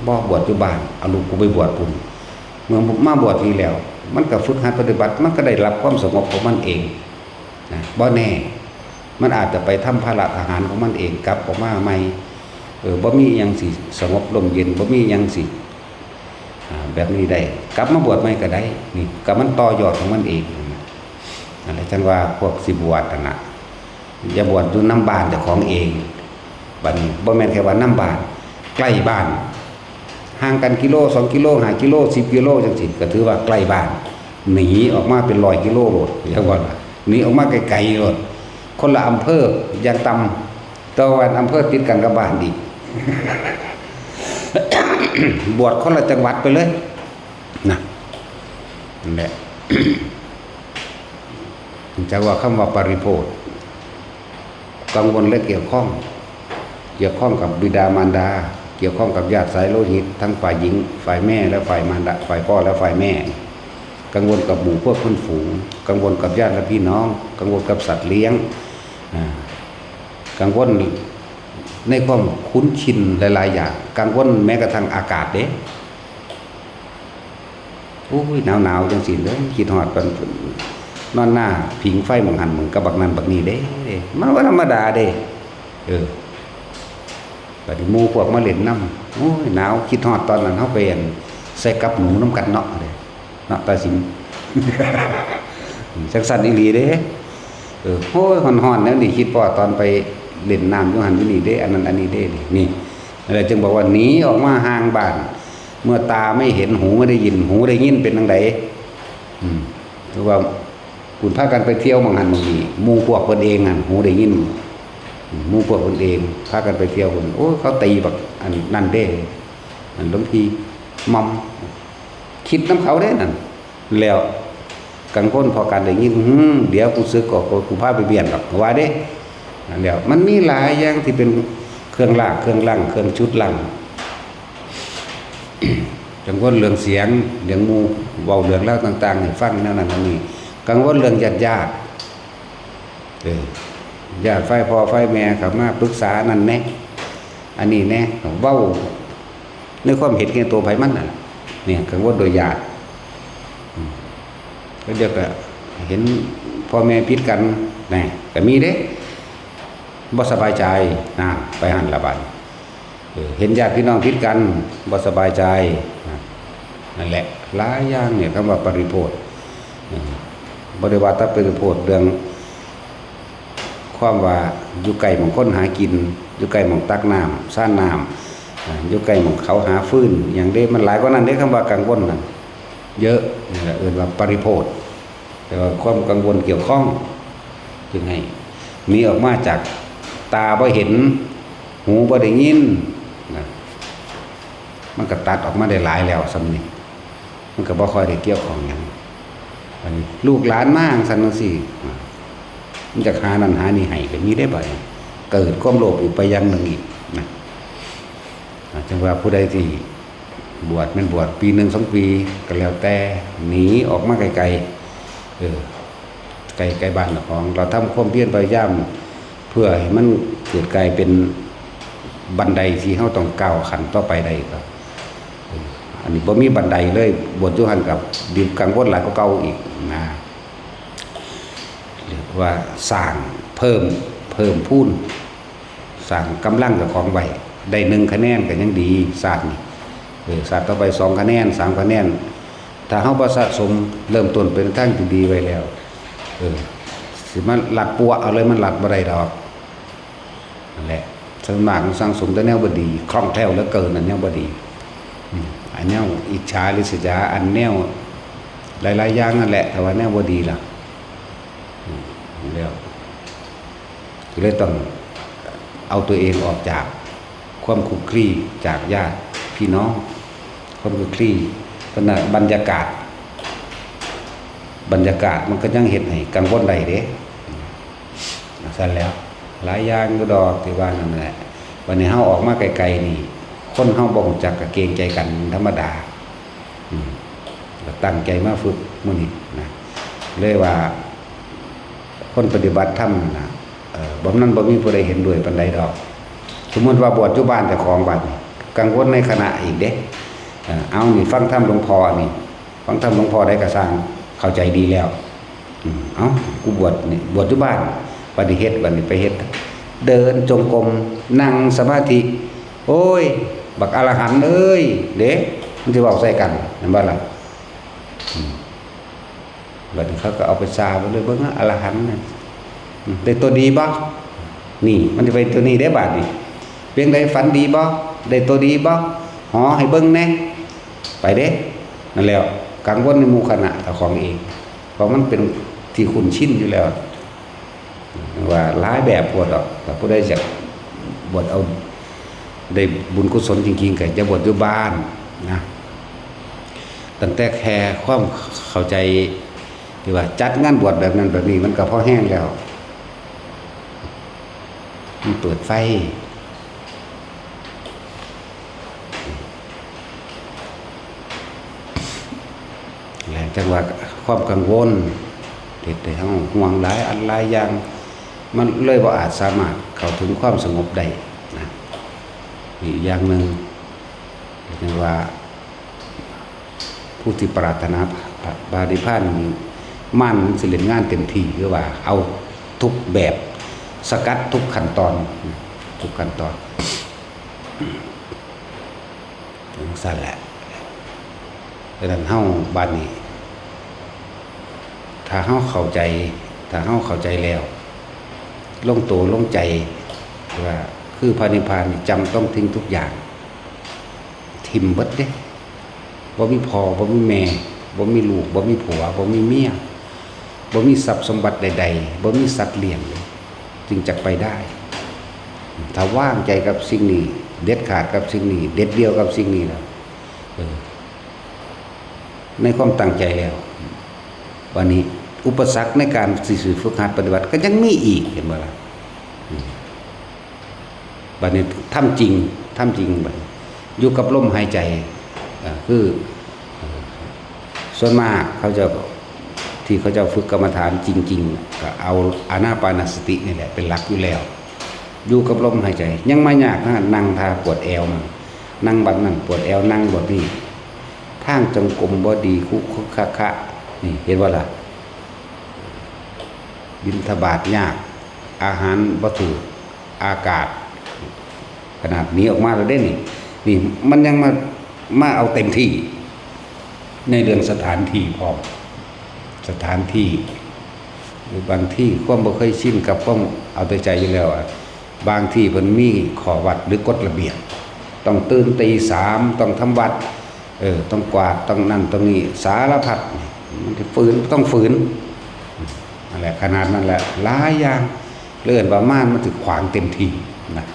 บ่บวชอยู่บ้านเอาลูกกูไปบวชพุ่นเมื่อมาบวชทีแล้วมันก็ฝึกหัดปฏิบัติมันก็ได้รับความสงบของมันเองนะบ่แน่มันอาจจะไปทำภาระทหารของมันเองกลับออกมาใหม่บ่มีหยังสิสงบลมเย็นบ่มีหยังสิแบบนี้ได้กลับมาบวชใหม่ก็ได้นี่ก็มันต่อยอดของมันเองอะไรจังว่าพวกสิบวชน่ะอย่าบวชอยู่น้ำบ้านเจ้าของเองบัดนี้บ่แม่นแค่ว่าน้ำบ้านใกล้บ้านห่างกันกิโล2กิโล5กิโล10กิโลจังซี่ก็ถือว่าใกล้บ้านหนีออกมาเป็น100กิโลโลดอย่างว่าหนีออกมาไกลๆโลดคนละอำเภออย่างต่ำแต่ว่าอำเภอติดกันกับบ้านอีก บวชคนละจังหวัดไปเลยนะนั่นแหละ จะว่าคำว่าปริโภคกังวลและเกี่ยวข้องกับบิดามารดาเกี่ยวข้องกับญาติสายโลหิตทั้งฝ่ายหญิงฝ่ายแม่และฝ่ายมารดาฝ่ายพ่อและฝ่ายแม่กังวลกับหมู่พวกคนฝูงกังวลกับญาติและพี่น้องกังวลกับสัตว์เลี้ยงกังวลในความคุ้นชินหลายๆอย่างกังวลแม้กระทั่งอากาศเด้โอ้ยหนาวๆจังสิเด้อคิดฮอดกันนอนหน้าผิงไฟหมองหันหมองกับบักนั้นบักนี้เด้มันว่าธรรมดาเด้บัดนี้หมู่พวกมาเล่นน้ำโอ้ยหนาวคิดฮอดตอนนั้นเฮาไปใส่กับหนูน้ำกันเนาะเด้เนาะตาสิม จังสั่นอีหลีเด้โอ้ยฮ้อนๆแล้วนี่คิดพอตอนไปเล่นน้ำอยู่หันอยู่นี่เด้อันนั้นอันนี้เด้นี่อะไรจึงบอกว่าหนีออกมาห่างบ้านเมื่อตาไม่เห็นหูไม่ได้ยินหูได้ยินเป็นจังไดคือว่าคุณพากันไปเที่ยวบางหันบางทีหมู่พวกคนเองหันหูได้ยินหมู่พวกคนเองพากันไปเที่ยวคนโอ้เขาตีแบบอันนั่นเด้อันบางทีมอมคิดน้ำเขาเด้นั่นแล้วกังวลพอการได้ยินเดี๋ยวกูซื้อกูพาไปเบียนหรอกว่าเด้เดี๋ยวมันมีหลายอย่างที่เป็นเครื่องลากเครื่องลั่งเครื่องชุดลั่งกังวลเรื่องเสียงเรื่องมูเว้าเรื่องเล่าต่างๆให้ฟังแนวนั้นนี่กังวลเรื่องญาติ ญาติไฟพ่อไฟแม่เขามาปรึกษานั่นแน่อันนี้แน่เว้าในความเห็นแก่ตัวไผมันน่ะเนี่ยกังวลโดยญาติก็เดี๋ยวก็เห็นพ่อแม่ผิดกันแน่ก็มีเด้บ่สบายใจนะไปหันละบัดเห็นญาติพี่น้องผิดกันบ่สบายใจนั่นแหละหลายอย่างเนี่ยคำว่าปริโภทบ่ได้ว่าถ้าปริโภทเรื่องความว่าอยู่ไกลหม่องคนหากินอยู่ไกลหม่องตักน้ำซ่านน้ำอยู่ไกลหม่องเขาหาฟืนอย่างเด้มันหลายกว่านั้นเด้คำว่ากังวลนั่นเยอะนี่แหละว่าปริโภทแต่ว่าความกังวลเกี่ยวข้องจึงให้มีออกมาจากตาบ่เห็นหูบ่ได้ยินนะมันก็ตัดออกมาได้หลายแล้วสำนี้มันก็บ่ค่อยได้เกี่ยวข้องหยังอันนี้ลูกหลานมาจังซี่มันจะหานั่นหานี่ให้ก็มีได้บ่เกิดความโลภอีกไปอย่างหนึ่งอีกนะจังว่าผู้ใดที่บวชมันบวชปี1 2 ปีก็แล้วแต่หนีออกมาไกลๆไกลบ้านของเราทำความเพียรพยายามเพื่อให้มันเกิดกลายเป็นบันไดที่เฮาต้องก้าวขั้นต่อไปได้ครับอันนี้บ่มีบันไดเลยบวชอยู่หั่นกับดิบกังวลหลายกว่าเก่าอีกนะเรียกว่าสร้างเพิ่มพูนสร้างกำลังเจ้าของไว้ได้1 คะแนนก็ยังดีศาสตร์นี่ศาสตร์ต่อไป2 คะแนน3 คะแนนถ้าเฮาบ่สะสมเริ่มต้นเป็นทางที่ดีไว้แล้วสิมันหลัดปัวเอาเลยมันหลัดบ่ได้ดอกนั่นแหละส่วนมากมันสร้างสมแต่แนวบ่ดีคล่องแคล่วเหลือเกินอันแนวบ่ดีอันแนวอิจฉาริษยาอันแนวหลายๆอย่างนั่นแหละแต่ว่าแนวบ่ดีล่ะแล้วก็เลยต้องเอาตัวเองออกจากความคุกคลีจากญาติพี่น้องความคุกคลีขณะบรรยากาศมันก็ยังเห็นให้กังวลได้เด้สั่นแล้วหลายอย่างก็ดอกที่ว่านั่นแหละวันนี้เฮาออกมาไกลๆนี่คนเฮาบ่รู้จักก็เกรงใจกันธรรมดาก็ตั้งใจมาฝึกมื้อนี้นะเลยว่าคนปฏิบัติธรรมนะบ่นั้นบ่มีผู้ใดเห็นด้วยปานใดดอกสมมุติว่าบวชอยู่บ้านแต่ของบัดกังวลในคณะอีกเด้เอานี่ฟังธรรมหลวงพ่อนี่ฟังธรรมหลวงพ่อได้ก็สร้างเข้าใจดีแล้วเอ้ากูบวชนี่บวชอยู่บ้านปฏิเฮ็ดบัดนี้ไปเฮ็ดเดินจงกรมนั่งสมาธิโอ้ยบักอรหันต์เอ้ยเด้มันสิเว้าใส่กันนั่นบ่ล่ะบัดนี้เขาก็เอาไปซาไปเลยเบิ่งอรหันต์น่ะได้ตัวดีบ่นี่มันสิไปตัวนี้ได้บาดนี้เพียงใดฝันดีบ่ได้ตัวดีบ่หอให้เบิ่งแน่ไปเด้นั่นแล้วกังวลในหมู่คณะเจ้าของเองเพราะมันเป็นที่คุ้นชินอยู่แล้วว่าหลายแบบปวดออกแต่ผู้ใดจะบวชเอาได้บุญกุศลจริงๆก็จะบวชอยู่บ้านนะตั้งแต่แค่ความเข้าใจที่ว่าจัดงานบวชแบบนั้นแบบนี้มันก็พอแห้งแล้วมันเปิดไฟแหละจังว่าความกังวลเด็ดแต่เฮาห่วงหลายอันหลายอย่างมันเลยบ่อาจสามารถเข้าถึงความสงบได้นะอีกอย่างหนึ่งเรียกว่าผู้ที่ปรารถนาปาฏิภาณนี้มั่นสิเล่นงานเต็มที่คือว่าเอาทุกแบบสกัดทุกขั้นตอนถึงสั้นแหละดังนั้นเฮาบ้านนี้ถ้าเฮาเข้าใจแล้วลงตัวลงใจว่าคือพระนิพพานจำต้องทิ้งทุกอย่างทิ่มเบิดเด้บ่มีพ่อบ่มีแม่บ่มีลูกบ่มีผัวบ่มีเมียบ่มีทรัพย์สมบัติใดๆบ่มีสัตว์เลี้ยงจึงจะไปได้ถ้าว่างใจกับสิ่งนี้เด็ดขาดกับสิ่งนี้เด็ดเดียวกับสิ่งนี้แล้วในความตั้งใจแล้ววันนี้อุปสรรคในการฝึกหัดปฏิบัติก็ยังมีอีกเห็นบ่ล่ะบัดนี้ทำจริงบัดอยู่กับลมหายใจคือส่วนมากเขาจะท ที่เขาจะฝึกกรรมฐานจริงๆก็เอาอานาปานสตินี่แหละเป็นหลักอยู่แล้วอยู่กับลมหายใจยังไม่ยากนะนั่งท่าปวดแอวนั่งบัดนั่นปวดแอวนั่งบัดนี้ทางจงกรมบ่ดีคุคะนี่เห็นว่าล่ะบิณฑบาตยากอาหารบ่ถูกอากาศขนาดนี้ออกมาแล้วได้นี่มันยังมาเอาเต็มที่ในเรื่องสถานที่พร้อมสถานที่หรือบางที่ความบ่เคยชินกับความเอาแต่ใจอยู่แล้วบางที่เพิ่นมีขอวัดหรือกฎระเบียบต้องตื่นตี 3ต้องทำวัดต้องกวาดต้องนั่นต้องนี่สารพัดมันต้องฝืนนั่นแหละขนาดนั้นแหละหลายอย่างเลื่อนประมาณมันถึงขวางเต็มที่นะ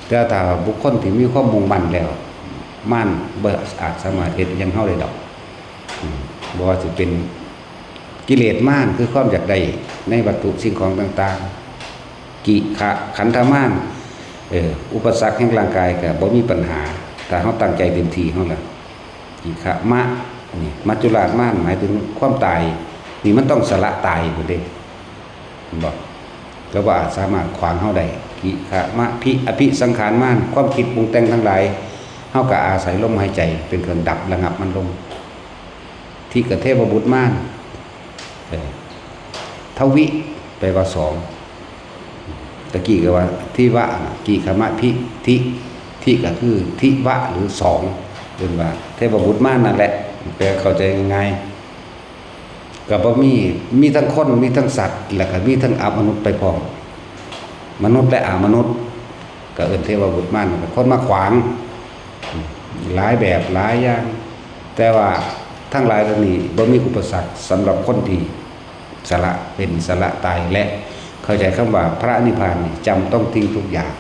แต่ถ้าบุคคลที่มีความมุ่งมั่นแล้วมั่นเบิดอาจสามารถเฮ็ดยังเฮาได้ดอกบ่ว่าสิเป็นกิเลสม่านคือความอยากได้ในวัตถุสิ่งของต่างๆกิขะขันธม่านอุปสรรคแห่งร่างกายก็บ่มีปัญหาถ้าเฮาตั้งใจเต็มที่เฮาล่ะกิขะมะนี่มัจจุราชม่านหมายถึงความตายนี่มันต้องสละตายพุ่นเด้บ่ก็ว่าสามารถขวางเฮาได้กิขะมะพิอภิสังขารม่านความคิดปรุงแต่งทั้งหลายเฮาก็อาศัยลมหายใจเป็นเครื่องดับระงับมันลงที่กเทพบุตรม่านทวิแปลว่า2ตะกี้ก็ว่าทิวะกิขมะพิทิก็คือทิวะหรือ2เป็นว่าเทพบุตรม่านนั่นแหละแปลเข้าใจง่ายๆก็บ่มีทั้งคนมีทั้งสัตว์แล้วก็มีทั้งอมนุษย์ไปพร้อมมนุษย์และอมนุษย์ก็เอิ้นเทพบุตรม่านคนมาขวางหลายแบบหลายอย่างแต่ว่าทั้งหลายเหล่านี้บ่มีอุปสรรคสำหรับคนที่สละเป็นสละตายและเข้าใจคำว่าพระนิพพานนี่จำต้องทิ้งทุกอย่าง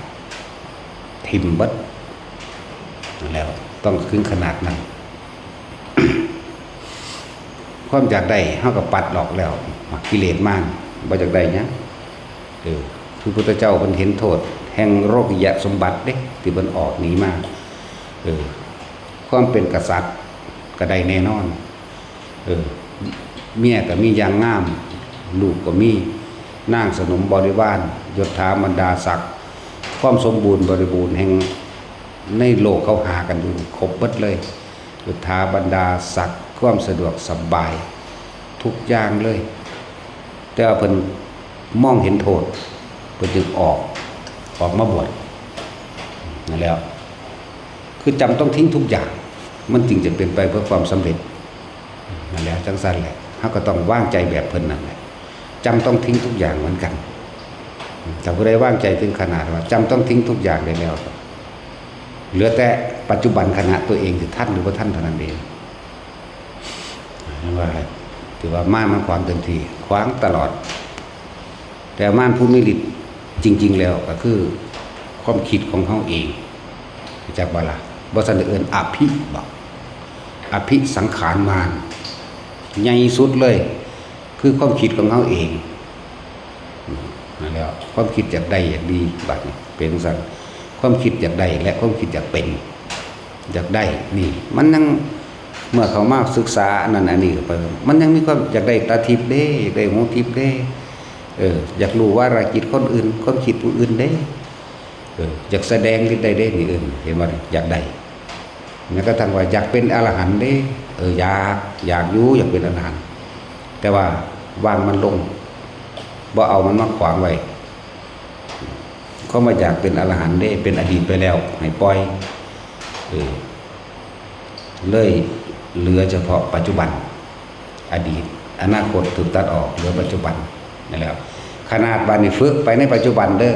ทิ่มเบิดแล้วต้องถึงขนาดนั้น ความอยากได้เฮาก็ปัดออกแล้วกิเลสมากบ่อยากได้หยังคือพุทธเจ้าเพิ่นเห็นโทษแห่งโลกิยสมบัติเด้ที่เพิ่นออกหนีมาความเป็นกษัตริย์ก็ได้แน่นอนเมียก็มีอย่างงามลูกก็มีนางสนมบริวารยศถาบรรดาศักดิ์ความสมบูรณ์บริบูรณ์แห่งในโลกเขาหากันอยู่ครบเบิดเลยยศถาบรรดาศักดิ์ความสะดวกสบายทุกอย่างเลยแต่ว่าเพิ่นมองเห็นโทษเพิ่นจึงออกมาบวชนั่นแล้วคือจำต้องทิ้งทุกอย่างมันจึงจะเป็นไปเพื่อความสำเร็จนั่นแหละจังสั้นแหละเขาก็ต้องว่างใจแบบเพิ่นนั่นแหละจำต้องทิ้งทุกอย่างเหมือนกันแต่ผู้ใดว่างใจถึงขนาดว่าจำต้องทิ้งทุกอย่างได้แล้วเหลือแต่ปัจจุบันขณะตัวเองที่ท่านหรือว่าท่านเท่านั้นเองนั่นว่าถือว่าม่านมันขวางเต็มที่ขวางตลอดแต่ม่านผู้มีฤทธิ์จริงๆแล้วก็คือความคิดของเขาเองจากบาลาบริษัทเอิญอภิบอกอภิสังขารมารใหญ่สุดเลยคือความคิดของเขาเองนั่นแล้วความคิดอยากได้อยากดีบัดนี้เป็นสั่งความคิดอยากได้และความคิดอยากเป็นอยากได้นี่มันยังเมื่อเขามาศึกษานั่นอันนี้ไปมันยังมีความอยากได้ตาทิพย์เด้อยากได้หูทิพย์เด้อยากรู้ว่าราจิตคนอื่นความคิดผู้อื่นเด้อยากแสดงที่ใดได้นี่เห็นว่าอยากได้แล้วก็ทางว่าอยากเป็นอรหันต์เด้อยากอยู่อยากเป็นอรหันต์แต่ว่าวางมันลงบ่เอามันมาขวางไว้เขามาอยากเป็นอรหันต์เด้เป็นอดีตไปแล้วให้ปล่อยเลยเหลือเฉพาะปัจจุบันอดีตอนาคตถูกตัดออกเหลือปัจจุบันนั่นแหละขนาดบานี้ฝึกไปในปัจจุบันเด้อ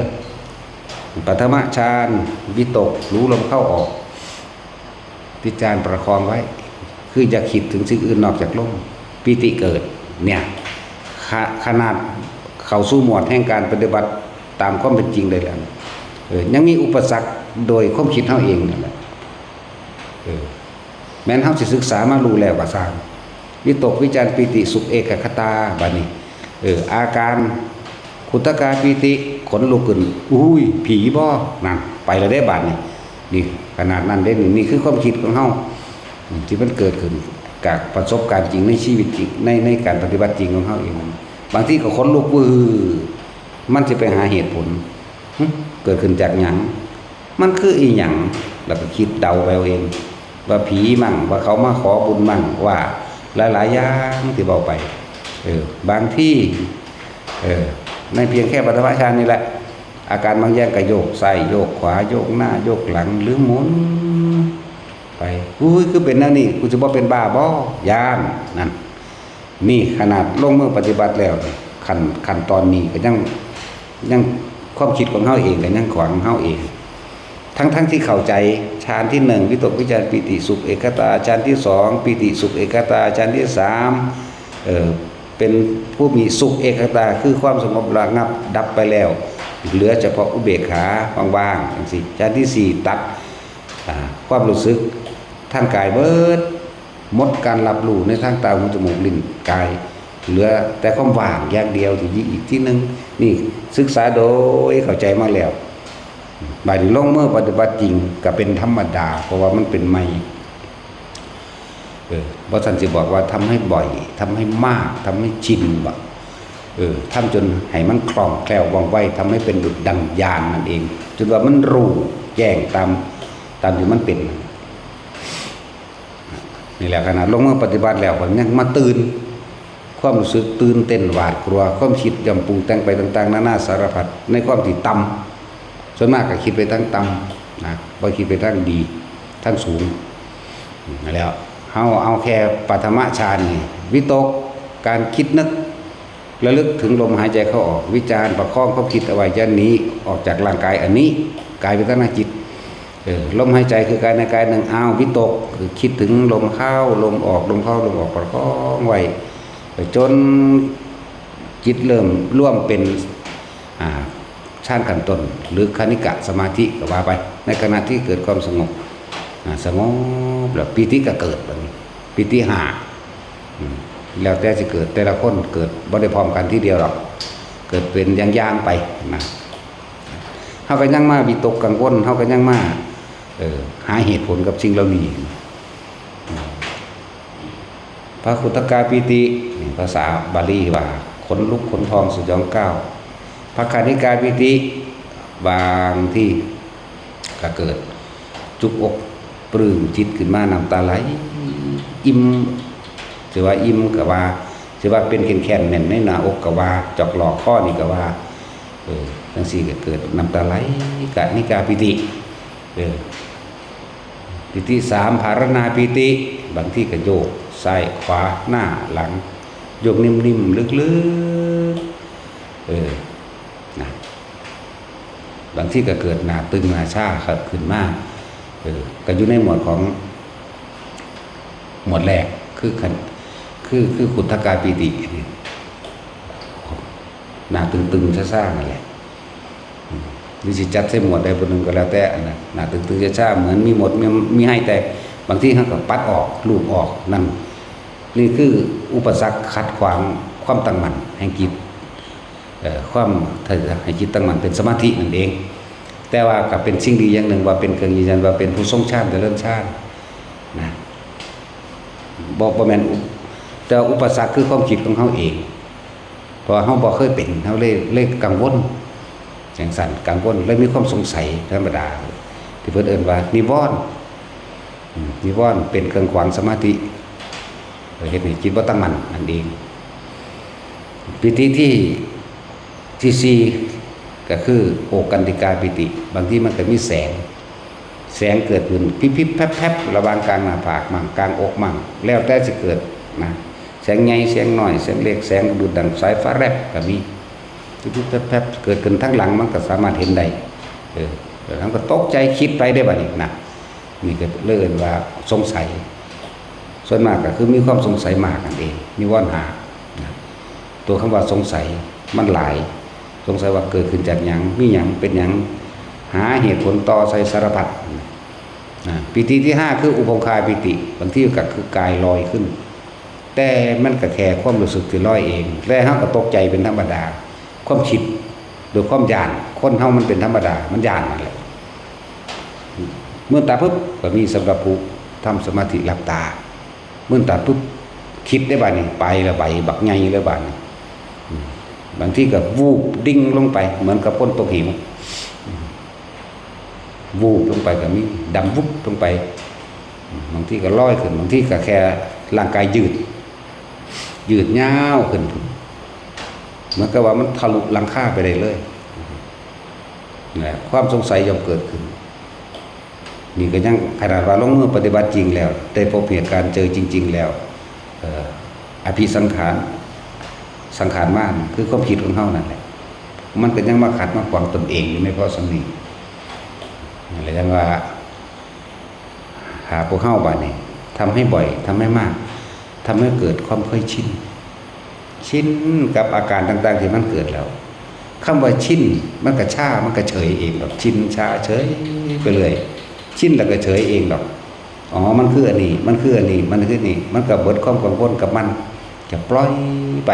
ปฐมฌานวิตกรู้ลมเข้าออกพิจารประคองไว้คืออย่าคิดถึงสิ่งอื่นนอกจากลมปิติเกิดเนี่ยขนาดเข้าสู่หมวดแห่งการปฏิบัติตามความเป็นจริงเลยแล้วยังมีอุปสรรคโดยความคิดเฮาเองนั่นแหละแม้นเฮาสิศึกษามารู้แล้วก็สร้างวิตกวิจารปิติสุขเอกคตาบัดนี้อาการขุตกาปิติขนลุกขึ้นอุ้ยผีบ่นั่นไปแล้วได้บาดนี่ขนาดนั้นได้นี่คือความคิดของเฮาที่มันเกิดขึ้น จากประสบการณ์จริงในชีวิตจริงในการปฏิบัติจริงของเขาเองบางทีก็คนลุกมันจะไปหาเหตุผลเกิดขึ้นจากหยังมันคืออีหยังแล้วก็คิดเดาเอาเองว่าผีมั่งว่าเขามาขอบุญมั่งว่าหลายๆอย่างที่บอกไปบางที่ในเพียงแค่ปฐมฌานนี่แหละอาการบางอย่างก็โยกซ้ายโยกขวาโยกหน้าโยกหลังหรือหมุนไปคือเป็นนั่นนี่กูจะบอกเป็นบ้าบ่ย่านนั่นนี่ขนาดลงมือปฏิบัติแล้วขั้นตอนนี้ก็ยังความคิดของเฮาเองก็ยังขวางเฮาเองทั้งที่เข้าใจฌานที่1วิตกวิจารปิติสุขเอกตาฌานที่2ปิติสุขเอกตาฌานที่3เป็นผู้มีสุขเอกตาคือความสงบระงับดับไปแล้วเหลือเฉพาะอุเบกขาว่างๆจังซี่ฌานที่4ตัดความรู้สึกทางกายเบิดหมดการรับรู้ในทางตาหูจมูกลิ้นกายเหลือแต่ความว่างอย่างเดียวที่อีกที่นึงนี่ศึกษาโดยเข้าใจมาแล้วบาดนี้ลงมือปฏิบัติจริงก็เป็นธรรมดาเพราะว่ามันเป็นไม่เพราะท่านสิบอกว่าทำให้บ่อยทำให้มากทำให้ชินบ่ทำจนให้มันคล่องแคล่วว่องไวทำให้เป็นดุจดังญาณนั่นเองจนว่ามันรู้แจ้งตามที่มันเป็นนี่แหละขนาดลงมือปฏิบัติแล้วก็ยังมาตื่นความรู้สึกตื่นเต้นหวาดกลัวความคิดย่ำปรุงแต่งไปต่างๆนานาสารพัดในความที่ต่ำส่วนมากก็คิดไปทั้งต่ำนะบ่คิดไปทั้งดีทั้งสูงแล้วเอาแค่ปฐมฌานนี่วิตกการคิดนึกระลึกถึงลมหายใจเข้าออกวิจารณ์ประคองความคิดเอาไว้จะหนีออกจากร่างกายอันนี้กายเป็นตั้งจิตลมหายใจคือกายในกายหนึ่งวิตกคือคิดถึงลมเข้าลมออกลมเข้าลมออกประคองไว้จนจิตเริ่มร่วมเป็นฌานขั้นต้นหรือคณิกะสมาธิก็ว่าไปในขณะที่เกิดความสงบแล้วปิติก็เกิดแบบนี้ปิติห้าแล้วแต่จะเกิดแต่ละคนเกิดบ่ได้พร้อมกันที่เดียวหรอกเกิดเป็นอย่างๆไปนะเฮาก็ยังมาวิตกกังวลเฮาก็ยังมาหาเหตุผลกับสิ่งเหล่านี้พระขุตกาปิติภาษาบาลีว่าขนลุกขนพองสยองก้าวพระคณิกาปิติบางที่ก็เกิดจุกอกปลื้มจิตขึ้นมาน้ำตาไหลอิ่มถือว่าอิ่มก็ว่าถือว่าเป็นแข็งๆแน่นในหน้าอกก็ว่าจอกหลอกข้อนี่ก็ว่าจังซี่ก็เกิดน้ำตาไหลกนิกาปิติปิติ3ภารณาปิติบางที่ก็โยกซ้ายขวาหน้าหลังโยกนิ่มๆลึกๆนะบางที่ก็เกิดหน้าตึงหน้าชาขึ้นมาก็อยู่ในหมวดของหมวดแรกคือขุทกาปิติหน้าตึงๆซ่าๆนั่นแหละนี่สิจัดใส่หมวดใดบทหนึ่งก็แล้วแต่นะหน้าตึงๆซ่าๆเหมือนมีหมดมีให้แต่บางที่เขาก็ปัดออกลูบออกนั่นนี่คืออุปสรรคขัดขวางความตั้งมั่นแห่งจิตความให้จิตตั้งมั่นเป็นสมาธินั่นเองแต่ว่าก็เป็นสิ่งดีอย่างหนึ่งว่าเป็นเครื่องยืนยันว่าเป็นผู้ทรงฌานแต่เริ่มฌานนะบอกว่าแม่นแต่อุปสรรคคือความคิดของเขาเองเพราะเขาบอกเคยเป็นเขาเลยกังวลอย่างสั่นกังวลเลยมีความสงสัยธรรมดาที่เพิ่นเอิ้นว่านิวรณ์เป็นเครื่องขวางสมาธิเฮ็ดให้จิตบ่ตั้งมั่นนั่นเองปิติที่4ก็คือโอกันติกาปิติบางที่มันก็มีแสงเกิดขึ้นพิบๆแพบๆระหว่างกลางหน้าผากมั่งกลางอกมั่งแล้วแต่สิเกิดนะแสงใหญ่แสงน้อยแสงเล็กแสงดุจดังสายฟ้าแลบก็มีพิบๆแพบๆเกิดขึ้นทั้งหลังมันก็สามารถเห็นได้แล้วก็ตกใจคิดไปได้บัดนี้นะนี่ก็เลื่อนว่าสงสัยส่วนมากก็คือมีความสงสัยมากนั่นเองนิวรณ์5ตัวคำว่าสงสัยมันหลายสงสัยว่าเกิดขึ้นจากหยังมีหยังเป็นหยังหาเหตุผลต่อใส่สารพัดปิติที่5คืออุปงคาปิติบางที่ก็คือกายลอยขึ้นแต่มันก็แค่ความรู้สึกที่ลอยเองและเฮาก็ตกใจเป็นธรรมดาความคิดโดยความย่านคนเฮามันเป็นธรรมดามันย่านนั่นแหละเมื่อตาปุ๊บก็มีสำหรับผู้ทำสมาธิหลับตา มื่นตาปุ๊บคิดได้บ้านี่ไปละใบบักใหญ่เลยบ้านี่บางทีก็วูบดิ่งลงไปเหมือนกับพ้นตกหิววูบลงไปก็มีดำวุบลงไปบางทีก็ลอยขึ้นบางทีก็แค่ร่างกายยืดยาวขึ้นเหมือนกับว่ามันทะลุหลังคาไปได้เลยนะความสงสัยย่อมเกิดขึ้นนี่ก็ยังขนาดว่าลงมือปฏิบัติจริงแล้วได้พบเหตุการณ์เจอจริงๆแล้วอภิสังขารมากคือความคิดของเขานั่นแหละมันก็ยังมาขัดมาขวางตนเองอยู่ไม่พอสำนีอะไรยังว่าหาพวกเข้าบ้านนี่ทำให้บ่อยทำให้มากทำให้เกิดความเคยชินกับอาการต่างๆที่มันเกิดแล้วคำว่าชินมันก็ชามันก็เฉยเองหรอกชินชาเฉยไปเลยชินแล้วก็เฉยเองหรอกอ๋อมันคืออันนี้มันคืออันนี้มันคือนี่มันก็เบิดความกังวลกับมันจะปล่อยไป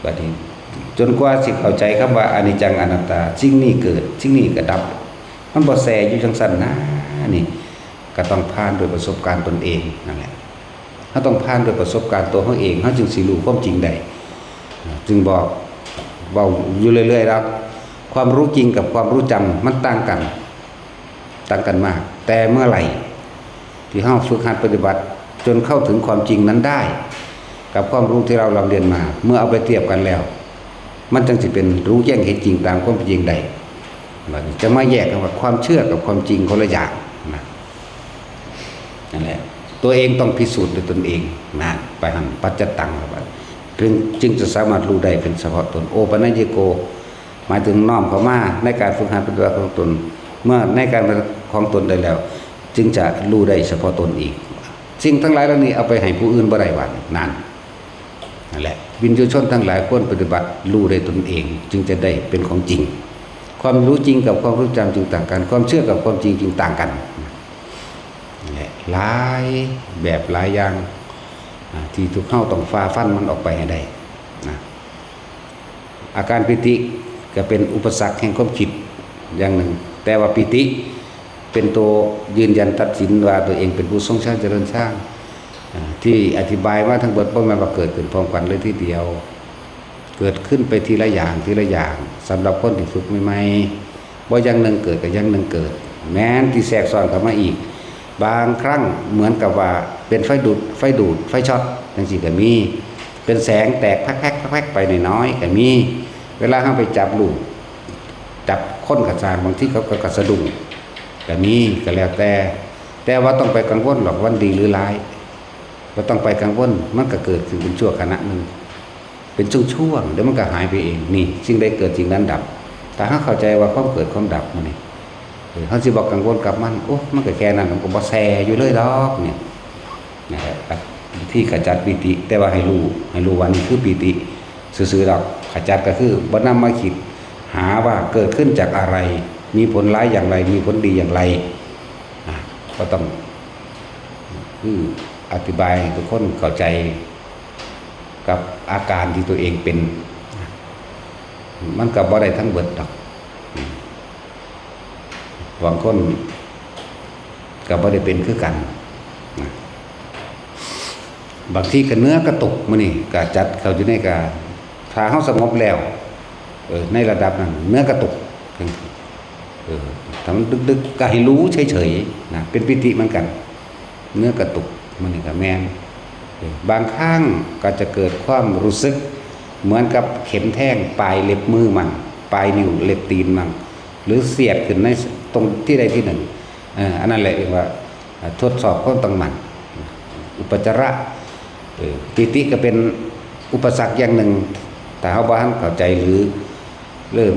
บัดนี้จนกว่าสิเข้าใจคำว่าอนิจจังอนัตตาสิ่งนี้เกิดสิ่งนี้ก็ดับมันบ่แสอยู่จังซั่นนะนี่ก็ต้องผ่านโดยประสบการณ์ตนเองนั่นแหละถ้าต้องผ่านโดยประสบการณ์ตัวเขาเองเขาจึงสิรู้ความจริงได้จึงบอกเว้าอยู่เรื่อยๆแล้วความรู้จริงกับความรู้จำมันต่างกันมากแต่เมื่อไหร่ที่เฮาฝึกหัดปฏิบัติจนเข้าถึงความจริงนั้นได้กับความรู้ที่เราเรียนมาเมื่อเอาไปเทียบกันแล้วมันจึงสิเป็นรู้แจ้งเห็นจริงตามความเป็นจริงได้จะมาแยกกันว่าความเชื่อกับความจริงคนละอย่างนั่นแหละตัวเองต้องพิสูจน์ด้วยตนเองนะไปหันปัจจตังจึงจะสามารถรู้ได้เป็นเฉพาะตนโอปัญญโกหมายถึงน้อมเข้ามาในการฝึกหัดปฏิบัติของตนเมื่อในการของตนได้แล้วจึงจะรู้ได้เฉพาะตนอีกสิ่งทั้งหลายเหล่านี้เอาไปให้ผู้อื่นบ่ได้ว่านั่นแหละวิญญาณชนทั้งหลายควรปฏิบัติรู้ได้ตนเองจึงจะได้เป็นของจริงความรู้จริงกับความรู้จำจึงต่างกันความเชื่อกับความจริงจึงต่างกันหลายแบบหลายอย่างที่ทุกเข้าต้องฝ่าฟันมันออกไปให้ได้นะอาการปิติก็เป็นอุปสรรคแห่งความคิดอย่างหนึ่งแต่ว่าปิติเป็นตัวยืนยันตัดสินว่าตัวเองเป็นผู้ทรงชาติเจริญสร้างที่อธิบายว่าทั้งหมดเพราะมันเกิดขึ้นพร้อมกันเลยทีเดียวเกิดขึ้นไปทีละอย่างสำหรับคนที่ฝึกใหม่ๆว่าอย่างหนึ่งเกิดกับอย่างหนึ่งเกิดแม้นที่แทรกซ้อนเข้ามาอีกบางครั้งเหมือนกับว่าเป็นไฟดูดไฟช็อตจังซี่ก็มีเป็นแสงแตกแพ็กๆไปน้อยๆก็มีเวลาเข้าไปจับลูกจับค้นกระจางบางที่เขาก็กระสะดุ้งก็มีก็แล้วแต่ว่าต้องไปกังวลหรอกวันดีหรือร้ายก็ต้องไปกังวลมันก็เกิดขึ้นเป็นชั่วขณะนึงเป็นช่วงๆเดี๋ยวมันก็หายไปเองนี่สิ่งใดเกิดสิ่งนั้นดับแต่ถ้าเข้าใจว่าความเกิดความดับมันนี่เขาสิบอกกังวลกับมันโอ้มันก็แค่นั้นมันก็บ่แซ่อยู่เลยดอกเนี่ยนะครับที่ขจัดปิติแต่ว่าให้รู้ว่านี่คือปิติซื่อๆดอกขจัดก็คือบ่นำมาคิดหาว่าเกิดขึ้นจากอะไรมีผลร้ายอย่างไรมีผลดีอย่างไรก็ต้องอธิบายให้ทุกคนเข้าใจกับอาการที่ตัวเองเป็นมันก็บ่ได้ทั้งเบิดดอกบางคนก็บ่ได้เป็นคือกันบางทีก็เนื้อกระตุกมื้อนี่ก็จัดเข้าอยู่ในการถ้าเฮาสงบแล้วในระดับนั้นเนื้อกระตุกถ้ามันดึกๆก็ให้รู้เฉยๆนะเป็นปิติเหมือนกันเนื้อกระตุกมันนี่ก็แม่นบางครั้งก็จะเกิดความรู้สึกเหมือนกับเข็มแทงปลายเล็บมือมันปลายนิ้วเล็บตีนมันหรือเสียดขึ้นในตรงที่ใดที่หนึ่งอันนั้นแหละเรียกว่าทดสอบความตั้งมั่นอุปจาระปิติก็เป็นอุปสรรคอย่างหนึ่งแต่เฮาบ่ทันเข้าใจหรือ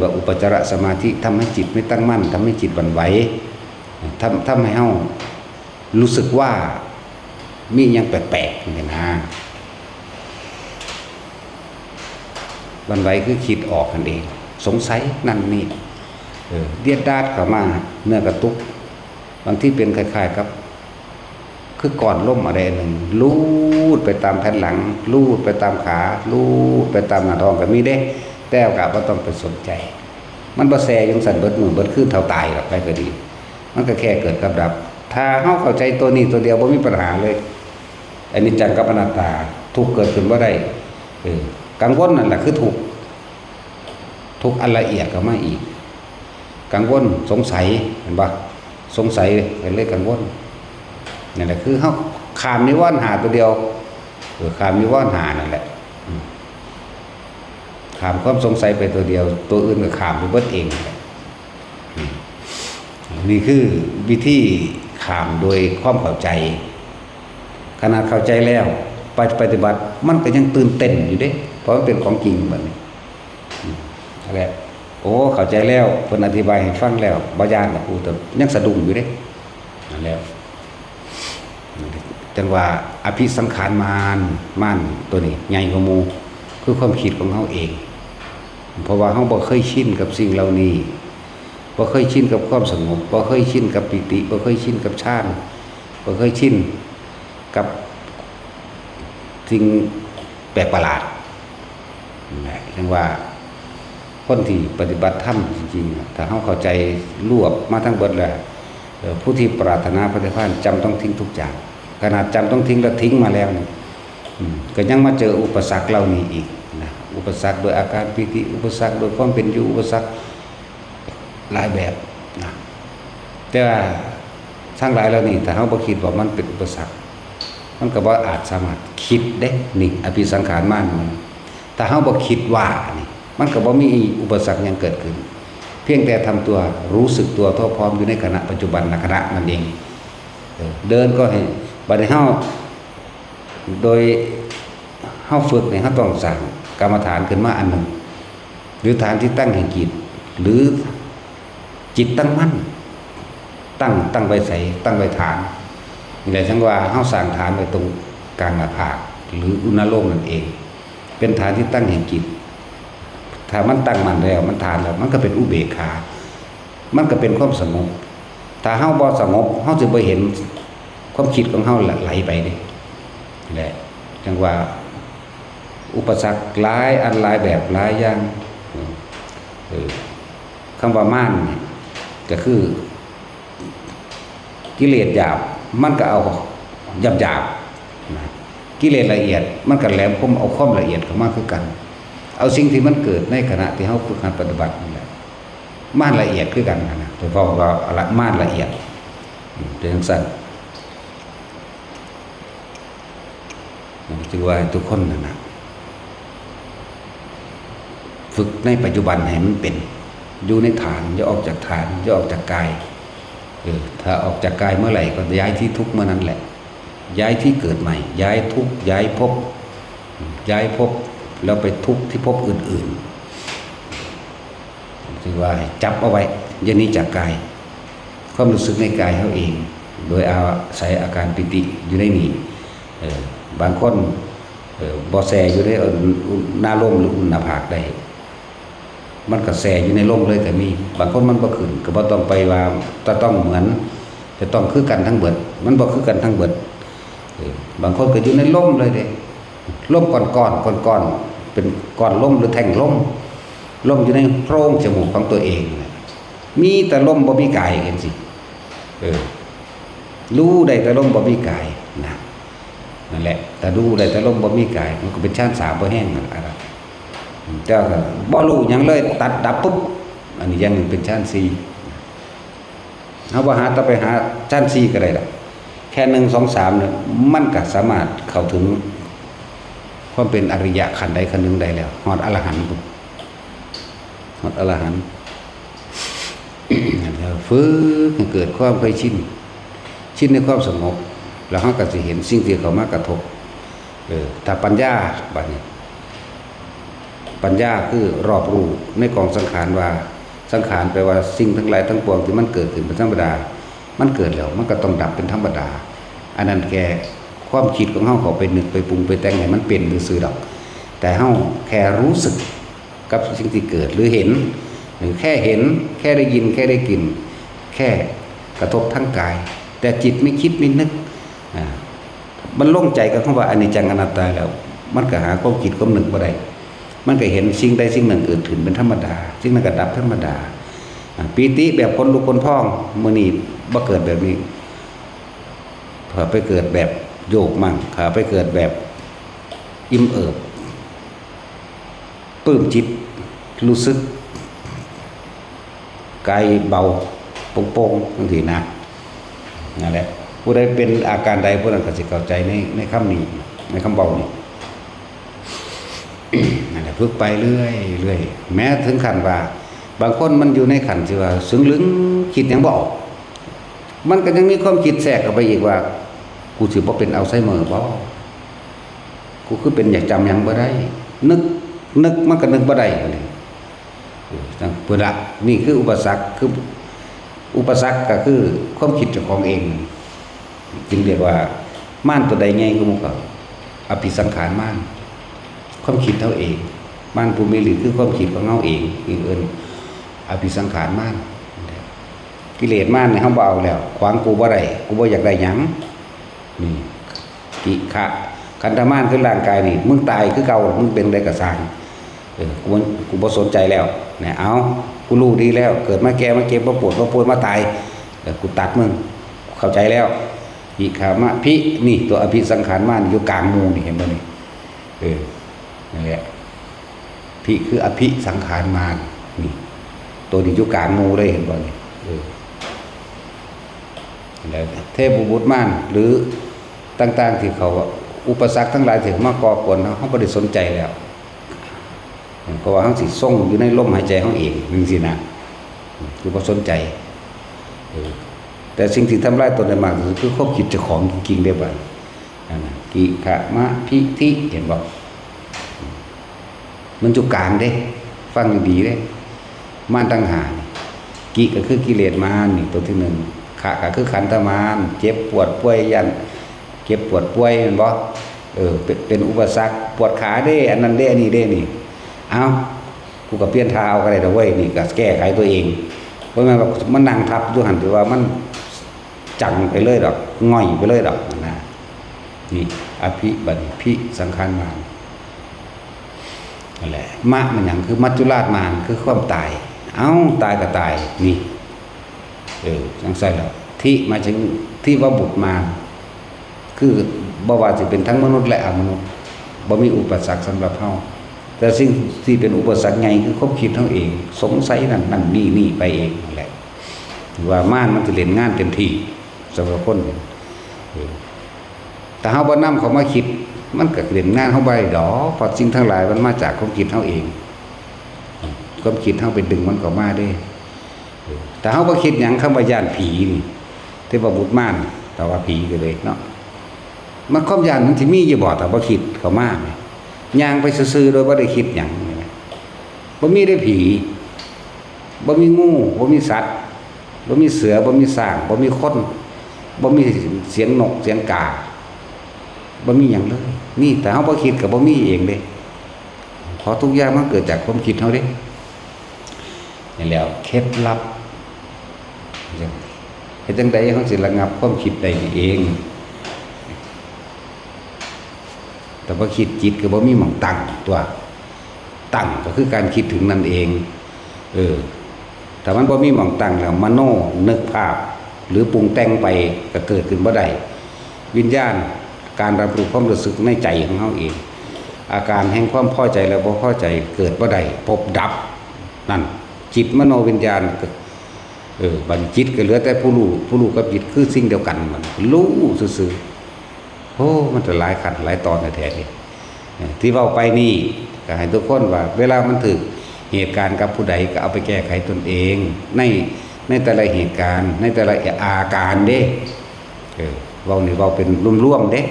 ว่าอุปจารสมาธิทำให้จิตไม่ตั้งมั่นทำให้จิตหวั่นไหวทำให้เฮารู้สึกว่ามีอย่างแปลกๆนี่นะหวั่นไหวคือคิดออกนั่นเองสงสัยนั่นนี่เดียดดาดเข้ามาเนื้อกระตุกบางที่เป็นคล้ายๆกับคือก่อนล่มอะไรหนึ่งลูดไปตามแผ่นหลังลูดไปตามขาลูดไปตามหน้าท้องก็มีเด้แต่ก็บ่ต้องไปสนใจมันบ่แซ่ยังสั่นเบิดมือเบิดคืนเท่าตายหรอกไปก็ดีมันก็แค่เกิดกับดับ ถ้าเฮาเข้าใจตัวนี้ตัวเดียวบ่มีปัญหาเลยอันนี้จังกับอนัตตาทุกเกิดขึ้นบ่ได้กังวลนั่นแหละคือทุกอันละเอียดก็มาอีกกังวลสงสัยเห็นปะสงสัยเป็นเรื่องกังวลนั่นแหละคือเขาขามนิวรณ์หาตัวเดียวขามนิวรณ์หานั่นแหละขามความสงสัยไปตัวเดียวตัวอื่นก็ขามไปเบิดเองนี่คือวิธีขามโดยความเข้าใจขนาดเข้าใจแล้วปฏิบัติมันก็ยังตื่นเต้นอยู่เด้เพราะมันเป็นของจริงแบบนี้อะไรโอ้เข้าใจแล้วเพิ่นอธิบายให้ฟังแล้วบ่ย่านล่ะแต่ยังสะดุ้งอยู่เด้นั่นแล้วจังว่าอภิสังขารมานตัวนี้ใหญ่กว่าหมู่คือความคิดของเฮาเองเพราะว่าเฮาบ่เคยชินกับสิ่งเหล่านี้บ่เคยชินกับความสงบบ่เคยชินกับปิติบ่เคยชินกับฌานบ่เคยชินกับสิ่งแปลกประหลาดนะจังว่าคนที่ปฏิบัติธรรมจริงๆถ้าเขาเข้าใจรวบมาทั้งเบิดแล้วผู้ที่ปรารถนาพระนิพพานจำต้องทิ้งทุกอย่างขนาดจำต้องทิ้งแล้วทิ้งมาแล้วนี่ก็ยังมาเจออุปสรรคเหล่านี้อีกนะอุปสรรคโดยอาการปิติอุปสรรคโดยความเป็นอยู่อุปสรรคหลายแบบนะแต่ว่าทั้งหลายเหล่านี้ถ้าเขาบ่คิดว่ามันเป็นอุปสรรคมันก็บ่อาจสามารถคิดได้นี่อภิสังขารมานถ้าเขาบ่คิดว่านี่มันก็บ่มีอุปสรรคยังเกิดขึ้นเพียงแต่ทำตัวรู้สึกตัวทั่วพร้อมอยู่ในขณะปัจจุบันขณะนั่นเองเดินก็ให้บัดนี้เฮาโดยเฮาฝึกเนี่ยเฮาต้องสร้างกรรมฐานขึ้นมาอันหนึ่งหรือฐานที่ตั้งแห่งจิตหรือจิตตั้งมั่นตั้งไว้ใส่ตั้งไว้ฐานนี่แหละจังว่าเฮาสร้างฐานไว้ตรงกลางหน้าผากหรืออุณโลมนั่นเองเป็นฐานที่ตั้งแห่งจิตถ้ามันตั้งมั่นแล้วมันฐานแล้วมันก็เป็นอุเบกขามันก็เป็นความสงบถ้าเฮาบ่สงบเฮาจะบ่เห็นความคิดของเฮาไหลไปนี่แหละจังว่าอุปสรรคหลายอันหลายแบบหลายอย่างคำว่าม่านนี่ก็คือกิเลสหยาบมันก็เอาหยาบกิเลสละเอียดมันก็แหลมคมเอาความละเอียดเข้ามาคือกันเอาสิ่งที่มันเกิดในขณะที่เฮาฝึกหัดปฏิบัตินี่แหละม่านละเอียดคือกันนะโดยเฉพาะว่าม่านละเอียดเป็นจังซั่นจึงว่าทุกคนนั่นน่ะฝึกในปัจจุบันให้มันเป็นอยู่ในฐานอย่าออกจากฐานอย่าออกจากกายถ้าออกจากกายเมื่อไหร่ก็ย้ายที่ทุกเมื่อนั้นแหละย้ายที่เกิดใหม่ย้ายทุกย้ายภพแล้วไปทุกที่ภพอื่นๆคือว่าจับเอาไว้อย่าหนีจากกายความรู้สึกในกายเขาเองโดยเอาใส่อาการปิติอยู่ในนี้บางคนบ่แสอยู่ในหน้าลมหรืออุณหภาคได้มันก็แสอยู่ในลมเลยแต่มีบางคนมันบ่ขึ้นก็บ่ต้องไปว่าจะต้องเหมือนจะต้องคือกันทั้งเบิดมันบ่คือกันทั้งเบิดบางคนก็อยู่ในลมเลยเด้ลมก้อนเป็นก้อนลมหรือแท่งลมอยู่ในโพรงจมูกของตัวเองมีแต่ลมบ่มีกายเห็นสิรู้ได้แต่ลมบ่มีกายนั่นแหละแต่รู้ได้แต่ลมบ่มีกายมันก็เป็นฌาน3บ่แห้งนั่นอะไรแต่ก็บ่รู้หยังเลยตัดดับปุ๊บอันนี้ยังเป็นฌาน4เฮาบ่หาต่อไปหาฌาน4ก็ได้ล่ะแค่1 2 3เนี่ยมันก็สามารถเข้าถึงความเป็นอริยะขันธ์ใดขันธ์หนึ่งได้แล้วฮอดอรหันต์ฮอดอรหันต์แล้วฝึกให้เกิดความเคยชินในความสงบแล้วเฮาก็สิเห็นสิ่งที่เข้ามากระทบถ้าปัญญาบัดนี้ปัญญาคือรอบรู้ในกองสังขารว่าสังขารแปลว่าสิ่งทั้งหลายทั้งปวงที่มันเกิดขึ้นเป็นธรรมดามันเกิดแล้วมันก็ต้องดับเป็นธรรมดาอันนั้นแค่ความคิดของเฮาเขาไปนึกไปปรุงไปแต่งให้มันเป็นซื่อๆดอกแต่เฮาแค่รู้สึกกับสิ่งที่เกิดหรือเห็นหรือแค่เห็นแค่ได้ยินแค่ได้กลิ่นแค่กระทบทั้งกายแต่จิตไม่คิดไม่นึกมันโล่งใจกับคำว่าอนิจจังอนัตตาแล้วมันก็หาความคิดความนึกบ่ได้มันก็เห็นสิ่งใดสิ่งหนึ่งเกิดขึ้นเป็นธรรมดาสิ่งนั้นก็ดับธรรมดาปีติแบบคนลุกคนพองมื้อนี้บ่เกิดแบบนี้ ขาไปเกิดแบบโยกมั่งขาไปเกิดแบบอิ่มเอิบปลื้มจิตรู้สึกกายเบาโป่งๆบางทีนะนั่นแหละผู้ใดเป็นอาการใดผู้นั้นก็สิเข้าใจในคำนี้ในคำเบานี้ นั่นแหละฝึกไปเรื่อยแม้ถึงขั้นว่าบางคนมันอยู่ในขั้นที่ว่าซึ้งลึงคิดยังบ่ออกมันก็ยังมีความคิดแทรกเข้าไปอีกว่ากูสิบ่เป็นอัลไซเมอร์บ่กูคือเป็นอยากจำยังบ่ได้นึกมันก็นึกบ่ได้เลยเพื่อละนี่คืออุปสรรคก็คือความคิดเจ้าของเองจึงเรียกว่าม่านตัวใดไงก็มุกอภิสังขารม่านความคิดเท่าเองม่านภูมิหรือคือความคิดของเฮาเองอีกเอิ้นอภิสังขารม่านกิเลสม่านเนี่ยเฮาบ่เอาแล้วขวางกูบ่ได้กูบ่อยากได้หยังนี่กิขะขันธม่านคือร่างกายนี่มึงตายคือเก่ามึงเป็นได้ก็สร้างกูบ่สนใจแล้วเนี่ยเอากูรู้ดีแล้วเกิดมาแก่มาเก็บมาปวดมาป่วยมาตายกูตัดมึงเข้าใจแล้วอิขามะพินี่ตัวอภิสังขารม่านอยู่กลางมูนี่เห็นบ่นี่นั่นแหละพิคืออภิสังขารม่านนี่ตัวนี้อยู่กลางมูเลยเห็นบ่นี่แล้วเทพบุตรม่านหรือต่างๆที่เขาอุปสรรคทั้งหลายที่มาก่อกวนเฮาบ่ได้สนใจแล้วเพราะว่าเขาสิส่งอยู่ในลมหายใจเขาเองนึงสินะคือพอสนใจแต่สิ่งที่ทำลายตนได้มากที่สุดคือความคิดเจ้าของจริงๆได้บ้างกิขะมะพิธิเห็นบอกมันจุกลางเด้ฟังดีเด้ม่านตั้งหากิก็คือกิเลสมารนี่ตัวที่หนึ่งขะก็คือขันธมารเจ็บปวดป่วยยันเจ็บปวดป่วยเห็นบอกเป็นอุปสรรคปวดขาเด้อันนั้นเด้อันนี้เด้นี่เอากูก็เปลี่ยนเท้าก็ได้แต่เว้ยนี่ก็แก้ไขตัวเองเพราะมันนั่งทับอยู่หันถือว่ามันจังไปเลยดอกง่อยไปเลยดอกนะนี่อภิบัติพิสังขารมารนั่นแหละมะมันอย่างคือมัจจุราชมารคือความตายเอาตายก็ตายนี่จังใส่แล้วที่มาถึงที่ว่าบุตรมารคือบ่ว่าสิเป็นทั้งมนุษย์และอมนุษย์บ่มีอุปสรรคสำหรับเฮาแต่สิ่งที่เป็นอุปสรรคใหญ่คือความคิดเฮาเองสงสัยนั่นนี่ไปเองนั่นแหละถือว่าม่านมันจะเล่นงานเต็มที่สำหรับคนแต่เฮาบ่นำเขามาคิดมันก็เล่นงานเฮาบ่ได้ดอกเพราะสิ่งทั้งหลายมันมาจากความคิดเฮาเองความคิดเฮาไปดึงมันเข้ามาได้แต่เฮาบ่คิดหยังคำว่าย่านผีนี่เทพบุตรม่านแต่ว่าผีก็เลยเนาะมันความย่านมันสิมีอยู่บ่แต่บ่คิดเข้ามาย่างไปซื่อๆโดยบ่ได้คิดหยังบ่มีได้ผีบ่มีงูบ่มีสัตว์บ่มีเสือบ่มีช้างบ่มีคนบ่มีเสียงนกเสียงกาบ่มีหยังเลยนี่แต่เฮาบ่คิดก็บ่มีเองเด้เพราะทุกอย่างมันเกิดจากความคิดเฮาเด้นี่แล้วเคล็ดลับเฮ็ดจังได๋เฮาสิระงับความคิดได้เองแต่ว่าคิดจิตก็บ่มีหม่องตั้งตัวตั้งก็คือการคิดถึงนั่นเองแต่มันบ่มีหม่องตั้งแล้วมโนนึกภาพหรือปรุงแต่งไปก็เกิดขึ้นบ่ได้วิญญาณการรับรู้ความรู้สึกในใจของเฮาเองอาการแห่งความพอใจและบ่พอใจเกิดบ่ได้พบดับนั่นจิตมโนวิญญาณบัดจิตก็เหลือแต่ผู้รู้กับจิตคือสิ่งเดียวกันมันรู้ซื่อโอ้มันจะหลายขั้นหลายตอนแท้ๆนี่ที่เว้าไปนี่ก็ให้ทุกคนว่าเวลามันถึกเหตุการณ์กับผู้ใดก็เอาไปแก้ไขตนเองในแต่ละเหตุการณ์ในแต่ละอาการเด้เว้านี่เว้าเป็นร่วมๆเด้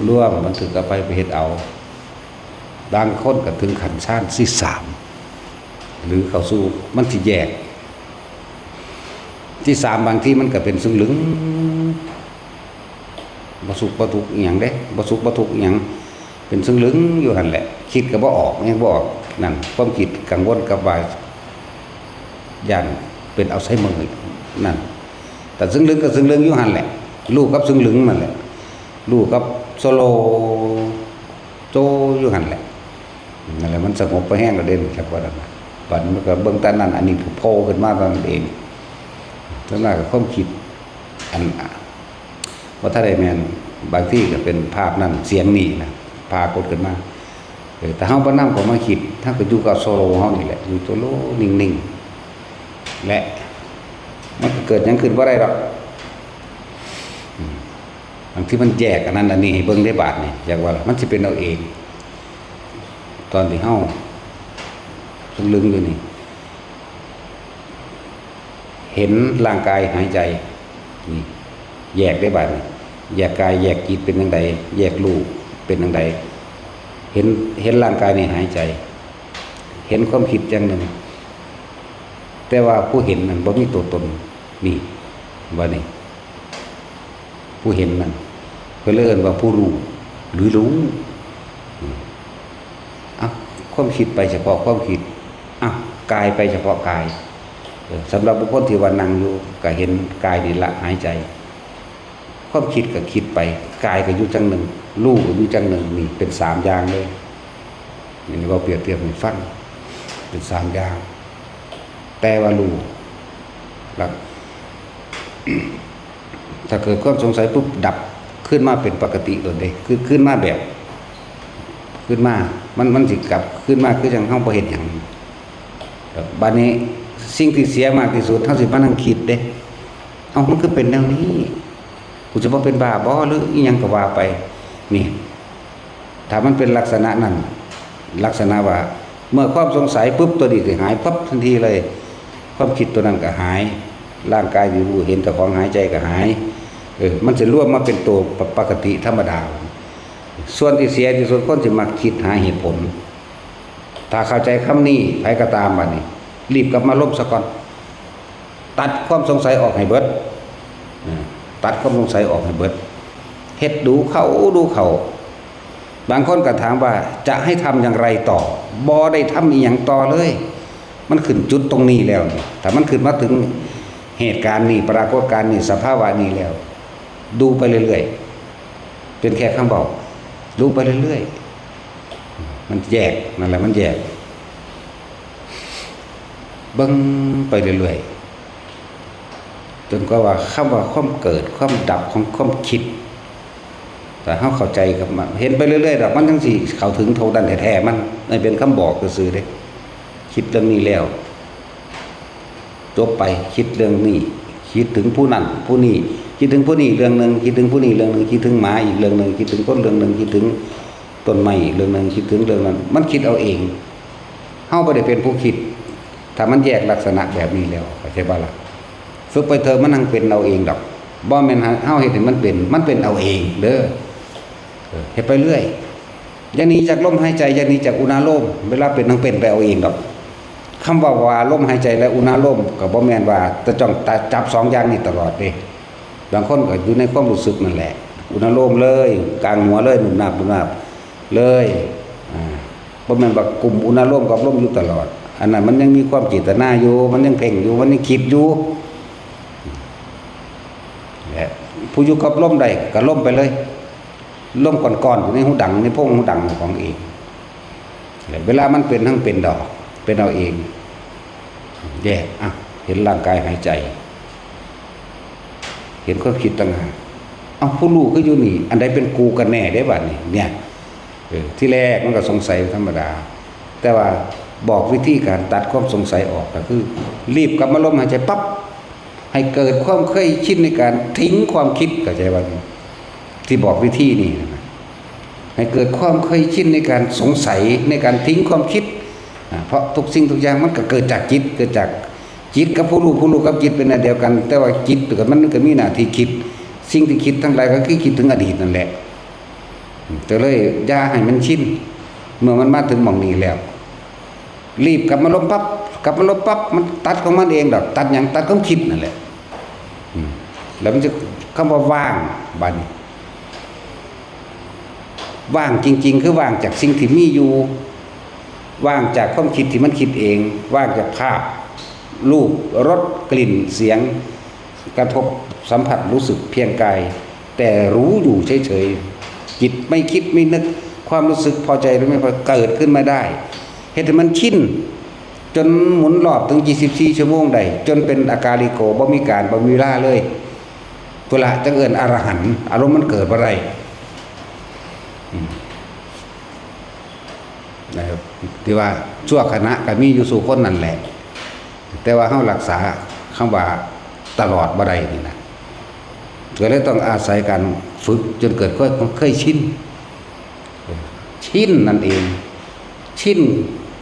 ร่วมมันถึกเอาไปเฮ็ดเอาบางคนก็ถึงขั้นชั้นที่3หรือเข้าสู่มันสิแยกที่3บางที่มันก็เป็นซึ่งลึงบ่สุขบ่ทุกข์อีหยังเด้บ่สุขบ่ทุกข์อีหยังเป็นซึ่งลึงอยู่หั่นแหละคิดก็บ่ออกยังบ่ออกนั่นความคิดกังวลกับว่าย่านเป็นอัลไซเมอร์นั่นแต่ซึ่งลึงก็ซึ่งลึงอยู่หั่นแหละรู้กับซึ่งลึงนั่นแหละรู้กับโซโลโจอยู่หั่นแหละนั่นแหละมันสงบไปแห้งก็เด่นจักว่านั้นบัดมันก็เบิ่งแต่นั้นอันนี้โผล่ขึ้นมาตอนนั้นเองทั้งนั้นก็ความคิดอัน ว่าถ้าได้แม่นบางที่ก็เป็นภาพนั้นเสียงนี่นะพากดขึ้นมาแต่เฮาบ่นำเข้ามาคิดถ้าก็อยู่กับโซโลเฮานี่แหละอยู่ตัวโลนิ่งๆและมันก็เกิดหยังขึ้นบ่ได้ดอกบางที่มันแยกอันนั้นอันนี้ให้เบิ่งได้บาดนี่อยากว่ามันสิเป็นเอาเองตอนที่เฮาลึงๆอยู่นี่เห็นร่างกายหายใจนี่แยกได้บาดนี่แยกกายแยกจิตเป็นจังไดแยกรูปเป็นจังไดเห็นร่างกายนี่หายใจเห็นความคิดอย่างหนึ่งแต่ว่าผู้เห็นนั้นบ่มีตัวตนนี่ว่านี่ผู้เห็นนั้นเพิ่นเอิ้นว่าผู้รู้หรือรู้ความคิดไปเฉพาะความคิดกายไปเฉพาะกายสำหรับบุคคลที่ว่านั่งอยู่ก็เห็นกายนี่ละหายใจความคิดก็คิดไปกายก็อยู่จังหนึ่งรู้ก็อยู่จังหนึ่งนี่เป็น3อย่างเลยนี่เราเปรียบเทียบให้ฟังเป็น3อย่างแต่ว่ารู้แล้ว ถ้าเกิดความสงสัยปุ๊บดับขึ้นมาเป็นปกติโดยเด้ขึ้นมาแบบขึ้นมามันสิกลับขึ้นมาคือจังเฮาบ่เฮ็ดหยังบัดนี้สิ่งที่เสียมากที่สุดเฮาสิมานั่งคิดเด้มันคือเป็นแนวนี้กูจะบ่เป็นบ้าบ่หรืออีหยังก็ว่าไปนี่ถ้ามันเป็นลักษณะนั้นลักษณะว่าเมื่อความสงสัยปุ๊บตัวนี้สิหายปั๊บทันทีเลยความคิดตัวนั้นก็หายร่างกายอยู่เห็นแต่ของหายใจก็หายมันจะรวมมาเป็นตัวปกติธรรมดาส่วนที่เสียที่สุดคนสิมักคิดหาเหตุผลถ้าเข้าใจคำนี้ไผก็ตามบัดนี้รีบกลับมาลบซะก่อนตัดความสงสัยออกให้เบิดตัดความสงสัยออกให้เบิดเฮ็ดดูเขาบางคนก็ถามว่าจะให้ทำอย่างไรต่อบ่ได้ทำอีหยังต่อเลยมันขึ้นจุดตรงนี้แล้วถ้ามันขึ้นมาถึงเหตุการณ์นี้ปรากฏการณ์นี้สภาวะนี้แล้วดูไปเรื่อยๆเป็นแค่คำบอกดูไปเรื่อยๆมันแยกนั่นแหละมันแยกเบิ่งไปเรื่อยๆจนกว่าคำว่าความเกิดความดับของความคิดแต่เฮาเข้าใจกับมันเห็นไปเรื่อยๆดอกมันจังสิเข้าถึงโทดันแท้ๆมันไม่เป็นคำบอกซื่อๆเด้คิดเรื่องนี้แล้วจบไปคิดเรื่องนี้คิดถึงผู้นั้นผู้นี้คิดถึงผู้นี้เรื่องนึงคิดถึงผู้นี้เรื่องนึงคิดถึงหมาอีกเรื่องนึงคิดถึงคนเรื่องนึงคิดถึงต้นไม้อีกเรื่องนึงคิดถึงเรื่องนั้นมันคิดเอาเองเฮาบ่ได้เป็นผู้คิดถ้ามันแยกลักษณะแบบนี้แล้วเข้าใจบ่ล่ะฝึกไปเถอะมันนั่งเป็นเอาเองดอกบ่แม่นเฮาเฮ็ดให้มันเป็นเอาเองเด้อเฮ็ดไปเรื่อยอย่างนี้จากลมหายใจอย่างนี้จากอุณาโลมเวลาเป็นนั่งเป็นไปเอาเองดอกคำว่าลมหายใจและอุณาโลมก็บ่แม่นว่าจะจ้องจับ2อย่างนี้ตลอดเด้บางคนก็อยู่ในความรู้สึกนั่นแหละอุณาโลมเลยกลางหัวเลยหนุนนาบเลยบ่แม่นว่ากลุ่มอุณาโลมกับลมอยู่ตลอดอันนั้นมันยังมีความเจตนาอยู่มันยังเพ่งอยู่มันยังคิดอยู่และผู้อยู่กับลมใดก็ลมไปเลยลมก่อนๆอยู่ในหูดังในโพรงหูดังของเองเวลามันเป็นทั้งเป็นดอกเป็นเอาเองแยกเห็นร่างกายหายใจเห็นความคิดต่างหากผู้รู้คืออยู่นี่อันใดเป็นกูกันแน่ได้บัดนี้เนี่ยที่แรกมันก็สงสัยธรรมดาแต่ว่าบอกวิธีการตัดความสงสัยออกก็คือรีบกลับมาลมหายใจปั๊บให้เกิดความเคยชินในการทิ้งความคิดเข้าใจว่าที่บอกวิธีนี่ให้เกิดความเคยชินในการสงสัยในการทิ้งความคิดเพราะทุกสิ่งทุกอย่างมันก็เกิดจากจิตเกิดจากจิตกับผู้รู้กับจิตเป็นอันเดียวกันแต่ว่าจิตกับมันก็มีหน้าที่คิดสิ่งที่คิดทั้งหลายก็คือคิดถึงอดีตนั่นแหละแต่เลยอย่าให้มันชินเมื่อมันมาถึงหม่องนี้แล้วรีบกลับมาลมปั๊บมันตัดของมันเองดอกตัดอย่างตัดความคิดนั่นแหละแล้วมันจะคำว่าว่างบัดนี้ว่างจริงๆคือว่างจากสิ่งที่มีอยู่ว่างจากความคิดที่มันคิดเองว่างจากภาพรูปรสกลิ่นเสียงกระทบสัมผัสรู้สึกเพียงกายแต่รู้อยู่เฉยๆจิตไม่คิดไม่นึกความรู้สึกพอใจหรือไม่พอเกิดขึ้นมาได้เฮ็ดให้มันชินจนหมุนรอบถึง24ชั่วโมงได้จนเป็นอาการิโกบ่มีการบ่มีเวลาเลย พุละจังเอิ้นอรหันต์อารมณ์มันเกิดบ่ได้นะครับที่ว่าชั่วขณะก็มีอยู่สู่คนนั่นแหละแต่ว่าเฮารักษาคำว่าตลอดบ่ได้นี่นะก็เลยต้องอาศัยการฝึกจนเกิดเคยชินนั่นเองชิน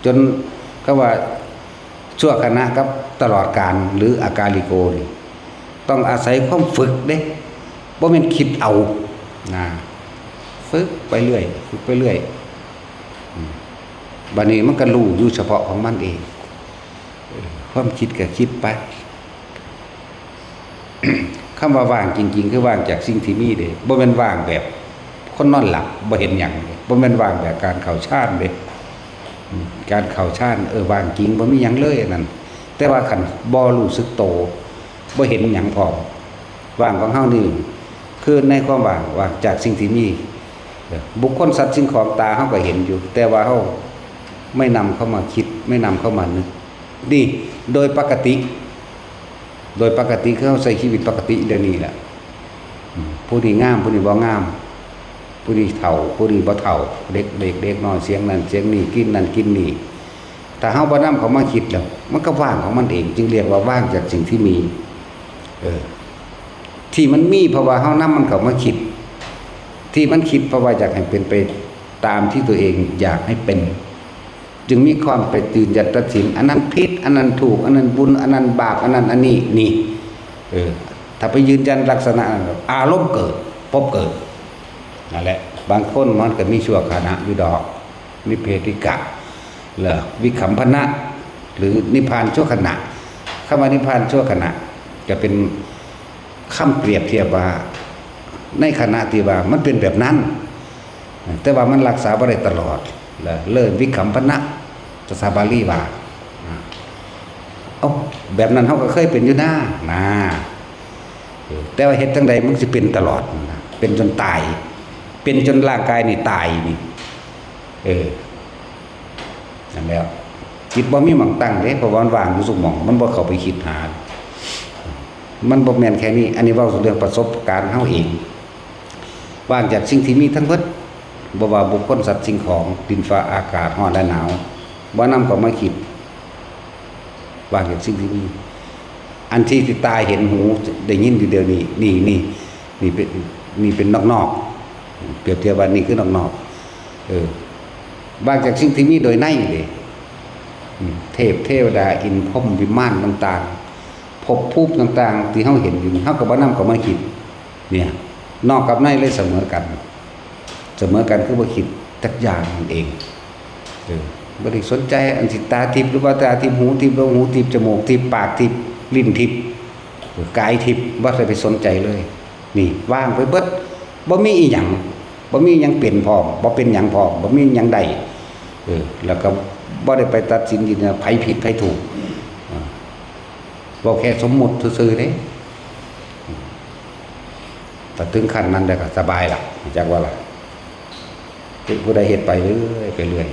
จนก็ว่าชั่วขณะกับตลอดการหรืออากาลิโกนี่ต้องอาศัยความฝึกเด้บ่แม่นคิดเอานะฝึกไปเรื่อยฝึกไปเรื่อยบัดนี้มันก็รู้อยู่เฉพาะของมันเองความคิดก็คิดไป คำว่าว่างจริงๆคือว่างจากสิ่งที่มีเด้บ่แม่นว่างแบบคนนอนหลับบ่เห็นหยังบ่แม่นว่างแบบการเข้าฌานเด้การเข้าฌานว่างจริงบ่มีหยังเลยอันนั้นแต่ว่าคันบ่รู้สึกโตบ่เห็นหยังพร้อมว่างของเฮานี่คือในความว่างจากสิ่งที่มีบุคคลสัตว์สิ่งของตาเฮาก็เห็นอยู่แต่ว่าเฮาไม่นำเข้ามาคิดไม่นำเข้ามานึกดีโดยปกติคือเฮาใช้ชีวิตปกติเดี๋ยวนี้แหละผู้ที่งามผู้ที่บ่งามผู้ที่เฒ่าผู้ที่บ่เฒ่าเด็กน้อยเสียงนั้นเสียงนี้กินนั่นกินนี่ถ้าเฮาบ่นำเข้ามาคิดแล้วมันก็ว่างของมันเองจึงเรียกว่าว่างจากสิ่งที่มีที่มันมีเพราะว่าเฮานำมันเข้ามาคิดที่มันคิดเพราะว่าอยากให้เป็นไปตามที่ตัวเองอยากให้เป็นจึงมีความไปยืนยันตัดสินอันนั้นผิดอันนั้นถูกอันนั้นบุญอันนั้นบาปอันนั้นอันนี้นี่ถ้าไปยืนยันลักษณะอารมณ์เกิดพบเกิดนั่นแหละบางคนมันก็มีชั่วขณะอยู่ดอกนิเพธิกะหรือวิคัมพนะหรือนิพพานชั่วขณะคำว่านิพพานชั่วขณะจะเป็นคำเปรียบเทียบว่าในขณะที่ว่ามันเป็นแบบนั้นแต่ว่ามันรักษาบ่ได้ตลอดเลิศวิคัมพนะภาษาบาลีว่าแบบนั้นเฮาก็เคยเป็นอยู่นะแต่ว่าเฮ็ดจังใดมันสิเป็นตลอดเป็นจนตายเป็นจนร่างกายนี่ตายนี่นั่นแล้วจิตบ่มีหม่องตั้งเด้เพราะว่ามันว่างอยู่สุขหม่องมันบ่เข้าไปคิดหามันบ่แม่นแค่นี้อันนี้เว้าเรื่องประสบการณ์เฮาเองว่างจากสิ่งที่มีทั้งหมดบ่ว่าบุคคลสัตว์สิ่งของดินฟ้าอากาศร้อนและหนาวบ่นำเข้ามาคิดว่างจากสิ่งที่มีอันที่ตาเห็นหูได้ยินอยู่เดี๋ยวนี้นี่เป็นนอกๆเปรียบเทียบว่านี่คือนอกๆว่างจากสิ่งที่มีโดยในเด้เทวดาอินทร์พรหมวิมานต่างๆภพภูมิต่างๆที่เฮาเห็นอยู่เฮาก็บ่นำเข้ามาคิดเนี่ยนอกกับในเลยเสมอกันคือบ่คิดจักอย่างนั่นเองบ่ได้สนใจอันสิตาทิพย์หรือว่าตาทิพย์หูทิพย์หูทิพย์จมูกทิพย์ปากทิพย์ลิ้นทิพย์กายทิพย์บ่ได้ไปสนใจเลยนี่ว่างไปเบิดบ่มีอีหยังเป็นพร้อมบ่เป็นหยังพร้อมบ่มีหยังใดแล้วก็บ่ได้ไปตัดสินว่าไผผิดไผถูกบ่แค่สมมุติซื่อๆเด้แต่ถึงขั้นนั้นได้ก็สบายล่ะจักว่าล่ะผู้ใดเฮ็ดไปเรื่อย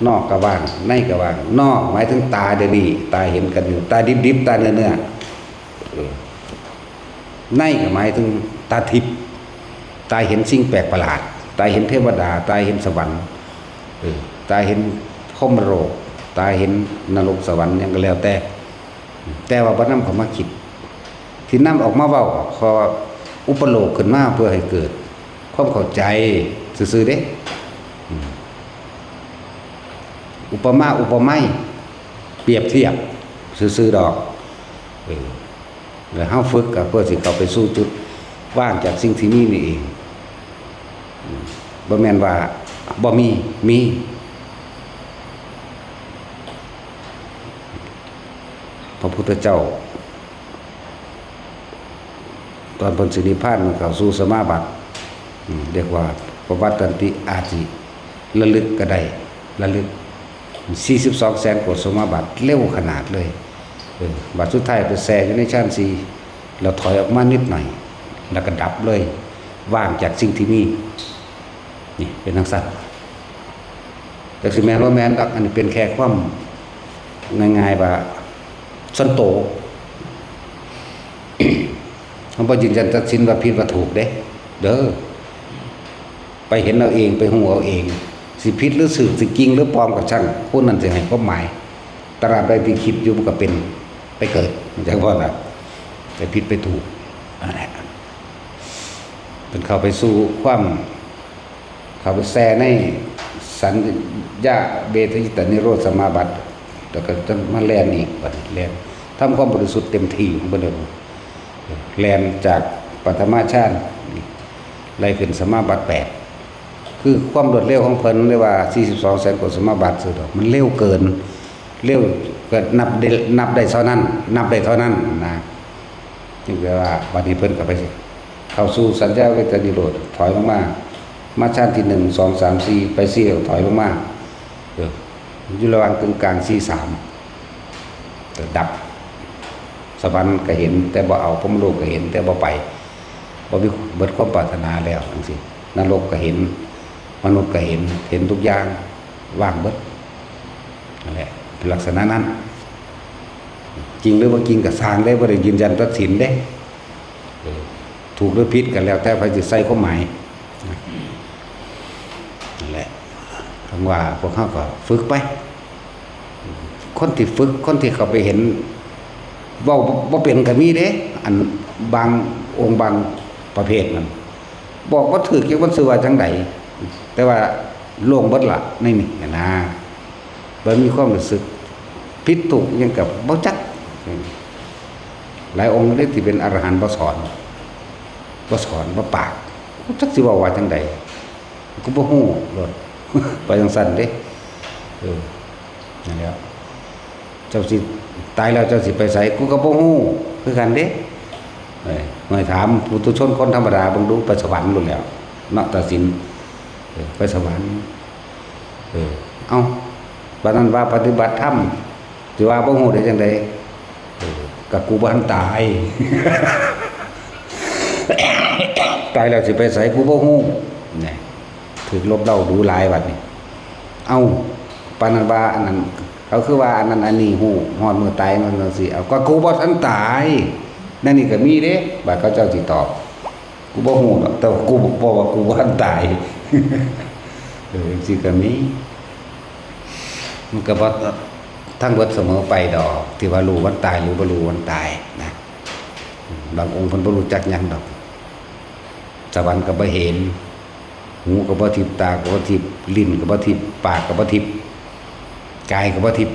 นอกก็ว่างในก็ว่างนอกหมายถึงตาเดี๋ยวนี้ตาเห็นกันอยู่ตาดิบๆตาเนื้อในก็หมายถึงตาทิพย์ตาเห็นสิ่งแปลกประหลาดตาเห็นเทวดาตาเห็นสวรรค์ตาเห็นพรหมโลกตาเห็นนรกสวรรค์หยังก็แล้วแต่ว่าบ่นำเข้ามาคิดที่นำออกมาเว้าขออุปโลกขึ้นมาเพื่อให้เกิดความเข้าใจซื่อๆเด้อุปมาอุปไมยเปรียบเทียบซื่อๆดอกแล้วเฮาฝึกก็เพื่อสิเข้าไปสู่จุดว่างจากสิ่งที่มีนี่เองบ่แม่นว่าบ่มีพระพุทธเจ้าตอนเพิ่นสินิพพานมันเข้าสู่สมาบัติเรียกว่าปวัตตันติอาจิระลึกก็ได้ระลึก42แสนโกฏสมาบัติเร็วขนาดเลยบัดสุดท้ายไปแซ่อยู่ในฌาน4แล้วถอยออกมานิดหน่อยแล้วก็ดับเลยว่างจากสิ่งที่มีนี่เป็นจังซั่นแต่สิแม่นบ่แม่นดอกอันนี้เป็นแค่ความง่ายๆว่าสันโต เขาบ่ยืนยันตัดสินว่าผิดว่าถูกเด้เด้อไปเห็นเอาเองไปหูเอาเองสิผิดหรือสึกสิจริงหรือปลอมก็ช่างผู้นั้นสิให้ความหมายตราบใดที่คิดอยู่มันก็เป็นไปเกิดจังว่าล่ะไปผิดไปถูกนั่นแหละเป็นเข้าไปสู่ความเข้าไปแซ่ในสัญญาเบทยิตนิโรธสมาบัติแล้วก็จะมาแล่นอีกบัดแล่นทำความบริสุทธิ์เต็มที่ของบ่ได้แล่นจากปฐมฌานไล่ขึ้นสมาบัติ8คือความรวดเร็วของเพิ่นเรียกว่า42แสนกว่าสมาบัติสุดอกมันเร็วเกินเร็วเกิดนับได้เท่านั้นนับได้เท่านั้นนะจึงแปลว่าบัดนี้เพิ่นก็ไปเข้าสู่สัญญาเวทนิโรธถอยลงมาชาติที่1 2 3 4ไป4ถอยลงมาอยู่ระหว่างกึ่งกลาง4 3ดับสวรรค์ก็เห็นแต่บ่เอาพรหมโลกก็เห็นแต่บ่ไปบ่มีเบิดความปรารถนาแล้วจังซี่นรกก็เห็นมนุษย์ก็เห็นทุกอย่างว่างเบิดนั่นแหละเป็นลักษณะนั้นจริงหรือว่าจริงก็สร้างได้บ่ได้ยืนยันตัดสินเด้ถูกหรือผิดกันแล้วแต่ใครจะใส่ความหมายนั่นแหละคำว่าพวกเขาก็ฝึกไปคนที่ฝึกคนที่เขาไปเห็นว่าเป็นก็มีเด้อันบางองค์บางประเภทนั้นบอกว่าถือเกี่ยวกับสื่อว่าจังไดแต่ว่าโล่งบดละในนี่นะบ่มีความรู้สึกผิดถูกยังกับบ่จักหลายองค์ได้ที่เป็นอรหันต์บ่สอนบ่ปากจักสิว่าจังไดก็บ่ฮู้โลดไปจังซั่นเด้นั่นแหละเจ้าสิตายแล้วเจ้าสิไปไสกูก็บ่ฮู้คือกันเด้เมื่อถามปุถุชนคนธรรมดาเบิ่งดูไปสวรรค์นู่นแล้วเนาะตัดสินไปสวรรค์เอ้าบัดนั้นว่าปฏิบัติธรรมสิว่าบ่ฮู้ได้จังได๋ก็กูบ่ทันตายตายแล้วสิไปไสกูบ่ฮู้นี่ถูกลบเล่าดูหลายบัดนี้เอ้าปานนั้นว่าอันนั้นเขาคือว่าอันนั้นอันนี้ฮู้ฮอดมื้อตายมันจังซี่เอาก็กูบ่ทันตายนั่นนี่ก็มีเด้บาดเขาเจ้าสิตอบกูบ่ฮู้ดอกแต่กูบอกว่ากูบ่ทันตายสิก็มีมันก็บ่ทั้งเบิดเสมอไปดอกที่ว่ารู้วันตายหรือบ่รู้วันตายนะบางองค์เพิ่นบ่รู้จักหยังดอกสวรรค์ก็บ่เห็นหูก็บ่ทิพย์ตาก็บ่ทิพย์ลิ้นก็บ่ทิพย์ปากก็บ่ทิพย์กายก็บ่ทิพย์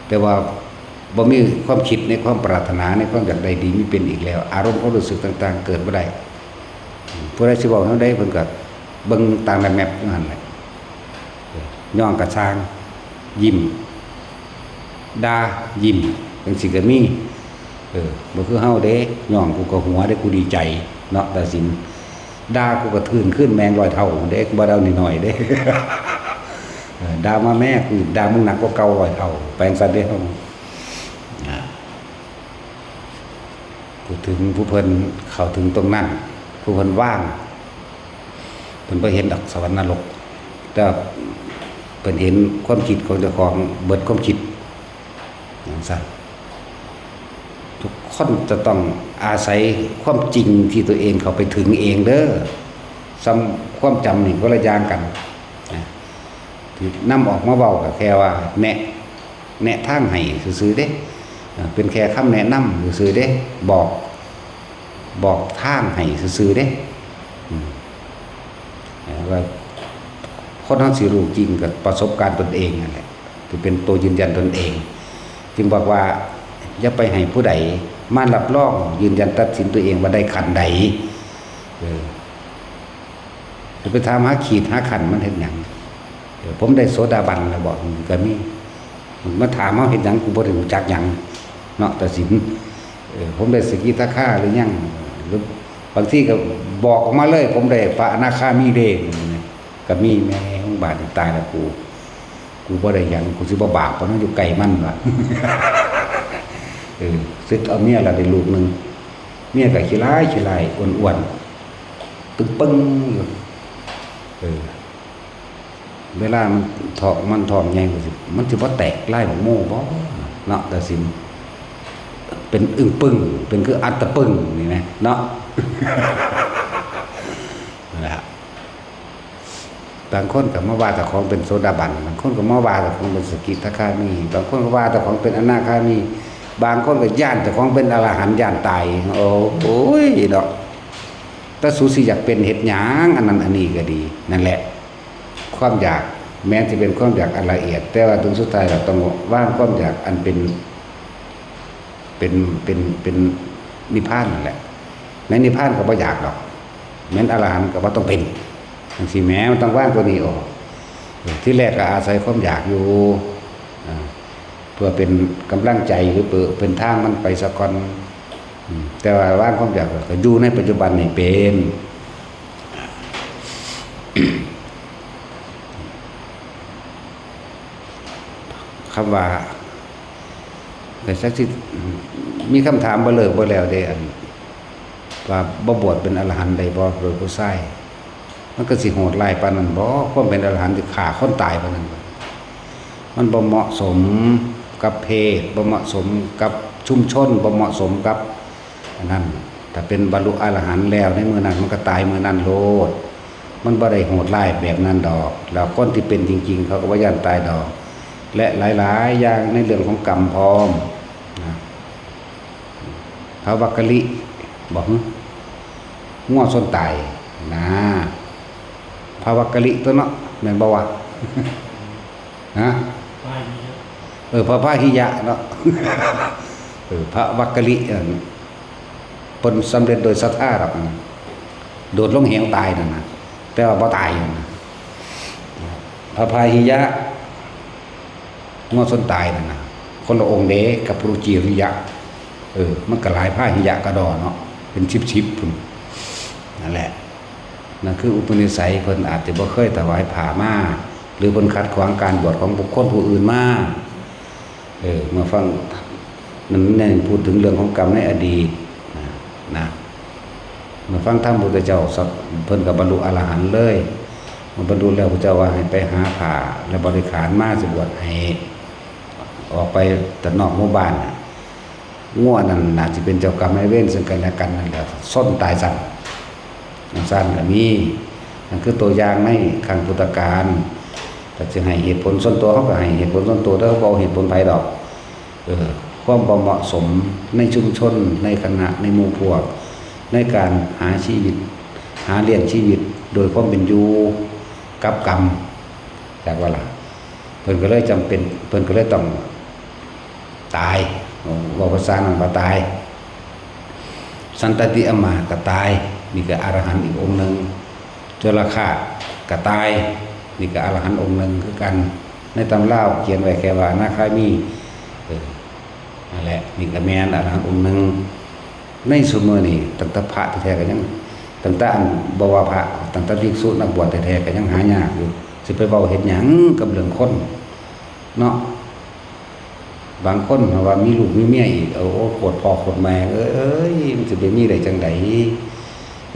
แต่ว่าบ่มีความคิดในความปรารถนาในความอยากได้ดีมีเป็นอีกแล้วอารมณ์ความรู้สึกต่างๆเกิดบ่ได้ผู้ใดสิเว้าเฮาได้เพิ่นก็เบิ่งตามแมปอยู่หั่นแหละย่องกระช่างยิ้มด่ายิ้มจังซี่ก็มีบ่คือเฮาเด้ย่องกูก็หัวเด้กูดีใจเนาะตัดสินด่ากูก็ทื่นขึ้นแมง100 เท่าเด้บ่ได้เอาน้อยๆเด้ด่ามาแม่กูด่ามึงหนักกว่าเก่า100 เท่าแปลงซั่นเด้เฮาพูดถึงผู้เพิ่นเข้าถึงตรงนั้นผู้เพิ่นว่างเพิ่นบ่เห็นดอกสวรรค์นรกแต่เพิ่นเห็นความคิดของเจ้าของเบิดความคิดอย่างซั่นทุกคนจะต้องอาศัยความจริงที่ตัวเองเข้าไปถึงเองเด้อซ้ำความจำนี่คนละอย่างกันนะที่นำออกมาเว้าก็แค่ว่าแนะทางให้ซื่อๆเด้เป็นแค่คำแนะนำซื่อๆเด้บอกทางให้ซื่อๆเด้ว่าคนเฮาสิรู้จริงกับประสบการณ์ตนเองนั่นแหละที่เป็นตัวยืนยันตนเองจึงบอกว่าอย่าไปให้ผู้ใดมารับรองยืนยันตัดสินตัวเองว่าได้ขันใดจะไปถามหาขีดหาขันมันเฮ็ดหยังผมได้โสดาบันแล้วบอกก็มีมาถามเฮาเฮ็ดหยังกูบ่ได้รู้จักหยังเนาะตัดสินผมได้สกิทาคาหรือยังหรือบางทีก็บอกออกมาเลยผมได้พระอนาคามีเด้ก็มีแม่ของบาดตายแล้วกูบ่ได้หยังกูสิบ่บาปเพราะนั้นอยู่ไกลมันว่ะซึกเอาเมียละได้ลูกนึงเมียก็ขี้ร้ายอ้วนๆตึกปึ้งอยู่เวลามันท้องใหญ่กว่าสิมันสิบ่แตกลายของโม่บ่เนาะแต่สิ เป็นอึ้งปึ้งเป็นคืออัตตะปึ้งนี่นะเนาะ นะบางคนก็มาว่าแต่ของเป็นโสดาบันบางคนก็มาว่าแต่ของเป็นสกิทาคามีบางคนก็ว่าแต่ของเป็นอนาคามีบางคนก็ย่านแต่ของเป็นอรหันต์ย่านตายโอ้ยดอกถ้าสูสิอยากเป็นเห็ดหยางอันนั้นอันนี้ก็ดีนั่นแหละความอยากแม้จะเป็นความอยากอันละเอียดแต่ว่าถึงสุดท้ายเราต้องว่างความอยากอันเป็นนิพพานนั่นแหละแม้นิพพานก็บ่อยากหรอกแม้อรหันต์ก็บ่ต้องเป็นบางทีแม้มันต้องว่างตัวนี้ออกที่แรกก็อาศัยความอยากอยู่เพื่อเป็นกำลังใจหรือเพื่อเป็นทางมันไปสักก่อนแต่ว่าว่างความอยากก็อยู่ในปัจจุบันนี่เป็นคำว่าแต่สักทีมีคำถามบ่เลิกบ่แล้วเด้อันว่าบ่บวชเป็นอรหันต์ได้บ่โดยผู้ใช้มันก็สิโหดร้ายปานนั้นบ่ความเป็นอรหันต์สิฆ่าคนตายปานนั้นบ่มันบ่เหมาะสมกับเพศบ่เหมาะสมกับชุมชนบ่เหมาะสมกับอันนั้นถ้าเป็นบรรลุอรหันต์แล้วในมื้อนั้นมันก็ตายมื้อนั้นโลดมันบ่ได้โหดร้ายแบบนั้นดอกแล้วคนที่เป็นจริงๆเขาก็บ่ย้านตายดอกและหลายๆอย่างในเรื่องของกรรมพร้อมนะพระวักกะลิบอกง่วส้นตายนะพระวักกะลิตัวเนาะแม่นบ่วะฮะพระพาหิยะเนาะพระวักกะลิผลสำเร็จโดยศรัทธาหรอกโดดลงเหวตายนั่นนะแต่ว่าบ่ตายนะพระพาหิยะง่วส้นตายนั่นนะคนละองค์เด้กับพระจิริยะมันก็หลายพาหิยะกระดอเนาะเป็นชิบๆพุ่นนั่นแหละนั่นคืออุปนิสัยเพิ่นอาจจะบ่เคยถวายผ้ามาหรือเพิ่นขัดขวางการบวชของบุคคลผู้อื่นมาเมื่อฟังนั้นเนี่ยพูดถึงเรื่องของกรรมในอดีตนะเมื่อฟังธรรมพุทธเจ้าเพิ่นก็บรรลุอรหันต์เลยเมื่อบรรลุแล้วพระเจ้าว่าให้ไปหาผ้าและบริขารมาสิบวชให้ออกไปแต่นอกหมู่บ้านง่วนั่นน่าจะเป็นเจ้ากรรมนายเวรซึ่งกันและกันนั่นแหละส้นตายสั่นสั้นก็มีนั่นคือตัวอย่างในครั้งพุทธกาลแต่จะให้เหตุผลส่วนตัวเขาก็ให้เหตุผลส่วนตัวแล้วบอกเหตุผลภายดอกความบ่เหมาะสมในชุมชนในคณะในหมู่พวกในการหาชีวิตหาเลี้ยงชีวิตโดยความเป็นอยู่กับกรรมจากว่าล่ะเพิ่นก็เลยจำเป็นเพิ่นก็เลยต้องตายว่าภาษานั้นว่าตายสันตติอมาก็ตายนี่ก็อรหันต์อีกองค์หนึ่งจระเข้ก็ตายนี่ก็อรหันต์องค์หนึ่งคือกันในตำราเขียนไว้แค่ว่าอนาคามีนั่นแหละนี่ก็แม่นอรหันต์องค์หนึ่งในสมัยนี้ตั้งแต่พระแท้ๆก็ยังตั้งแต่บ่ว่าพระตั้งแต่ภิกษุนักบวชแท้ๆก็ยังหายากอยู่สิไปเว้าเฮ็ดหยังกับเรื่องคนเนาะบางคนว่ามีลูกมีเมียอีกโคตรพ่อโคตรแม่มันจะเป็นมีได้จังได๋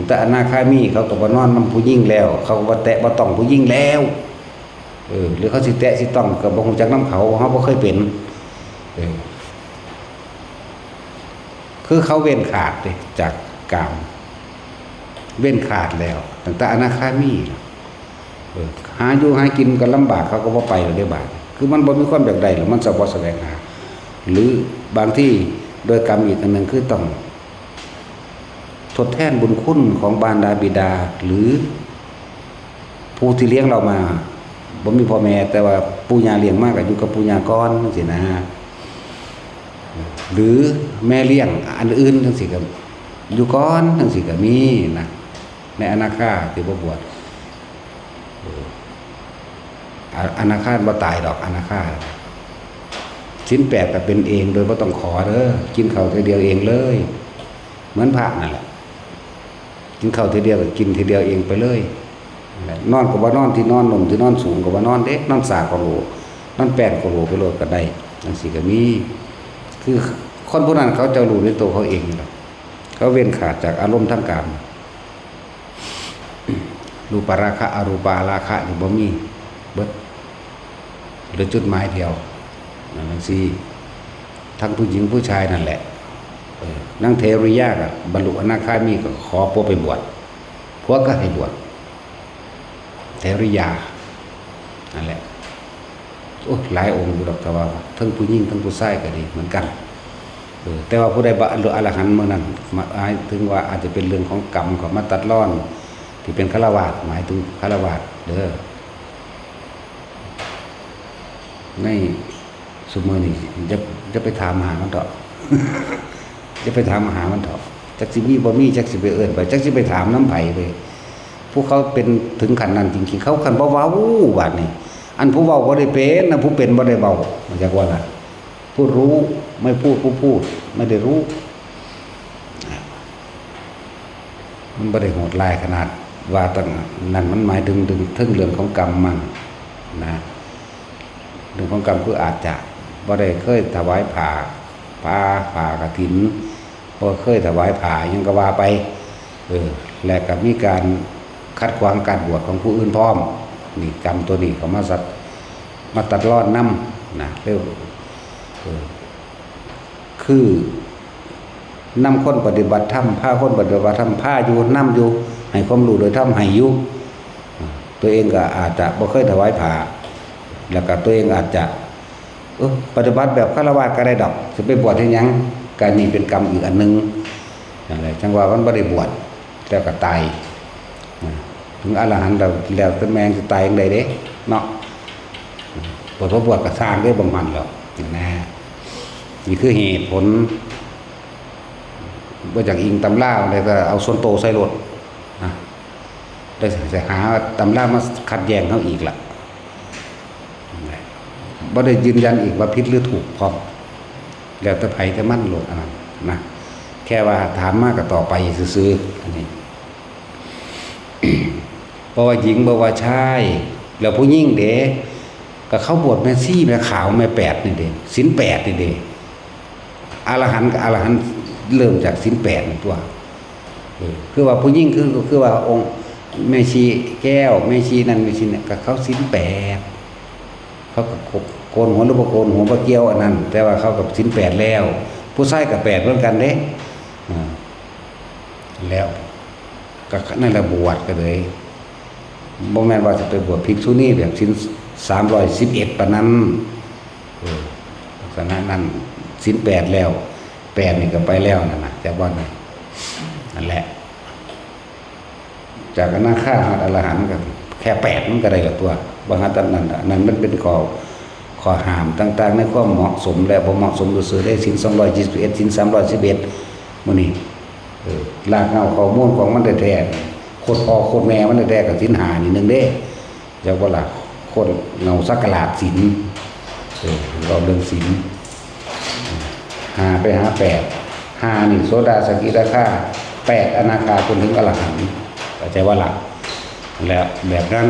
แต่อนาคามีเขาก็บ่นอนนำผู้หญิงแล้วเขาก็บ่แตะบ่ต้องผู้หญิงแล้วหรือเขาสิแตะสิต้องก็บ่ฮู้จักนำเขาบ่เคยเป็นคือเขาเว้นขาดจากกามเว้นขาดแล้วตั้งแต่อนาคามีหาอยู่หากินก็ลำบากเขาก็บ่ไปแล้วได้บาดคือมันบ่มีความอยากได้แล้วมันบ่แสวงหาหรือบางที่โดยกรรมอีกอันหนึ่งคือต้องทดแทนบุญคุณของบารดาบิดาหรือผู้ที่เลี้ยงเรามาบ่มีพ่อแม่แต่ว่าปู่ย่าเลี้ยงมากก็อยู่กับปู่ย่าก่อนจังซี่นะหรือแม่เลี้ยงอันอื่นจังซี่ก็อยู่ก่อนจังซี่ก็มีนะในอนาคาที่บ่บวชอนาคาบ่ตายดอกอนาคาศีล8ก็เป็นเองโดยบ่ต้องขอเด้อกินข้าวทีเดียวเองเลยเหมือนพระนั่นแหละกินข้าวทีเดียวก็กินทีเดียวเองไปเลยนอนก็บ่นอนที่นอนหนุ่มที่นอนสูงก็บ่นอนเด็กนอนสากก็โหนอนแป้นก็โหไปโลดก็ได้จังซี่ก็มีคือคนพวกนั้นเขาจะรู้ในตัวเขาเองล่ะเขาเว้นขาดจากอารมณ์ทางกามรูปราคะอรูปาราคะนี่บ่มีเบิดหรือจุดหมายเดียวนั่นสิทั้งผู้หญิงผู้ชายนั่นแหละ นั่งเทริยะกับบรรลุอนาคามีก็ขอพวกไปบวชพวกก็ให้บวชเทริยานั่นแหละโอ้หลายองค์อยู่ดอกแต่ว่าทั้งผู้หญิงทั้งผู้ชายก็ดีเหมือนกันแต่ว่าผู้ใดบรรลุอรหันต์เมื่อนั้นหมายถึงว่าอาจจะเป็นเรื่องของกรรมของมาตัดร่อนที่เป็นฆราวาสหมายถึงฆราวาสเด้อในสมมตินี่จะไปถามหามันเถอะ จะไปถามหามันเถอะจักสิมีบ่มีจักสิไปเอิ้นไปจักสิไปถามน้ำไผไปพวกเขาเป็นถึงขั้นนั้นจริงๆเขาคันบ่เว้าบาดนี้อันผู้เว้าบ่ได้เป็นนะผู้เป็นบ่ได้เว้ามันจักว่าน่ะผู้รู้ไม่พูดผู้พูดไม่ได้รู้มันบ่ได้โหดร้ายขนาดว่าตั้งนั้นมันหมายถึงเรื่องของกรรมมั่งนะเรื่องของกรรมคืออาจจะบ่ได้เคยถวายผ่ากฐินบ่เคยถวายผ่ายังก็ว่าไปและก็มีการคัดขวางการบวชของผู้อื่นพร้อมนี่กรรมตัวนี้เขามาตัดรอดนำนะเรียกคือนำคนปฏิบัติธรรมพาคนปฏิบัติธรรมพาอยู่นำอยู่ให้ความรู้โดยธรรมให้อยู่ตัวเองก็อาจจะบ่เคยถวายผ่าแล้วก็ตัวเองอาจจะปฏิบัติแบบฆราวาสก็ได้ดอกจะไปบวชให้ยังการนี้เป็นกรรมอีกอันนึงอะไรจังว่ามันบ่ได้บวชแล้วก็ตายถึงอรหันต์แล้วต้นแมงจะตายอย่างใดเด้เนาะบวชก็สร้างได้บำบัดแล้วนะนี่คือเหตุผลว่าจากอิงตำราอะไรก็เอาส่วนโตใส่รถนะได้จะหาตำรามาขัดแย้งเขาอีกล่ะบ่ได้ยืนยันอีกว่าผิดหรือถูกพร้อมแล้วแต่ไผแต่มั่นโหลดอันนั้นนะแค่ว่าถามมากก็ต่อไปซื่อๆอันนี้ เพราะว่าหญิงบอกว่าชายแล้วผู้หญิงเด้ก็เขาบวชแม่ซี่แม่ขาวแม่แปดนี่เด้ศีลแปดนี่เด้อรหันต์กับอรหันต์เริ่มจากศีลแปดนี่ตัวคือว่าผู้หญิงคือว่าองค์แม่ชีแก้วแม่ชีนั่นแม่ชีเนี่ยก็เขาศีลแปดเขาก็โกนหัวหรือบ่โกนหัวบ่เกี่ยวอันนั้นแต่ว่าเขากับศีลแปดแล้วผู้ชายกับแปดเหมือนกันเด้แล้วก็นั่นแหละบวชก็เลยบ่แม่นว่าจะไปบวชภิกษุณีแบบศีล311ปานนั้นสนะนั้นศีล8แล้ว8นี่ก็ไปแล้วนั่นน่ะแต่บ่นั่นแหละจากอนาคาอรหันต์ก็แค่8มันก็ได้ละตัวบ่หาตันนั้นมันเป็นข้อห้ามต่างๆในความเหมาะสมและบ่เหมาะสมซื่อๆได้ศีล221ศีล311มื้อนี้รากเหง้าข้อมูลของมันแท้ๆโคตรพ่อโคตรแม่มันแท้ๆกับศีล5นี่นึงเด้เจ้าบ่ล่ะโคตรเงาสักราชศีลเราเรื่องศีล5ไปหา8 5นี่โสดาสกิทาคา8อนาคาจนถึงอรหันต์เข้าใจว่าล่ะแล้วแบบนั้น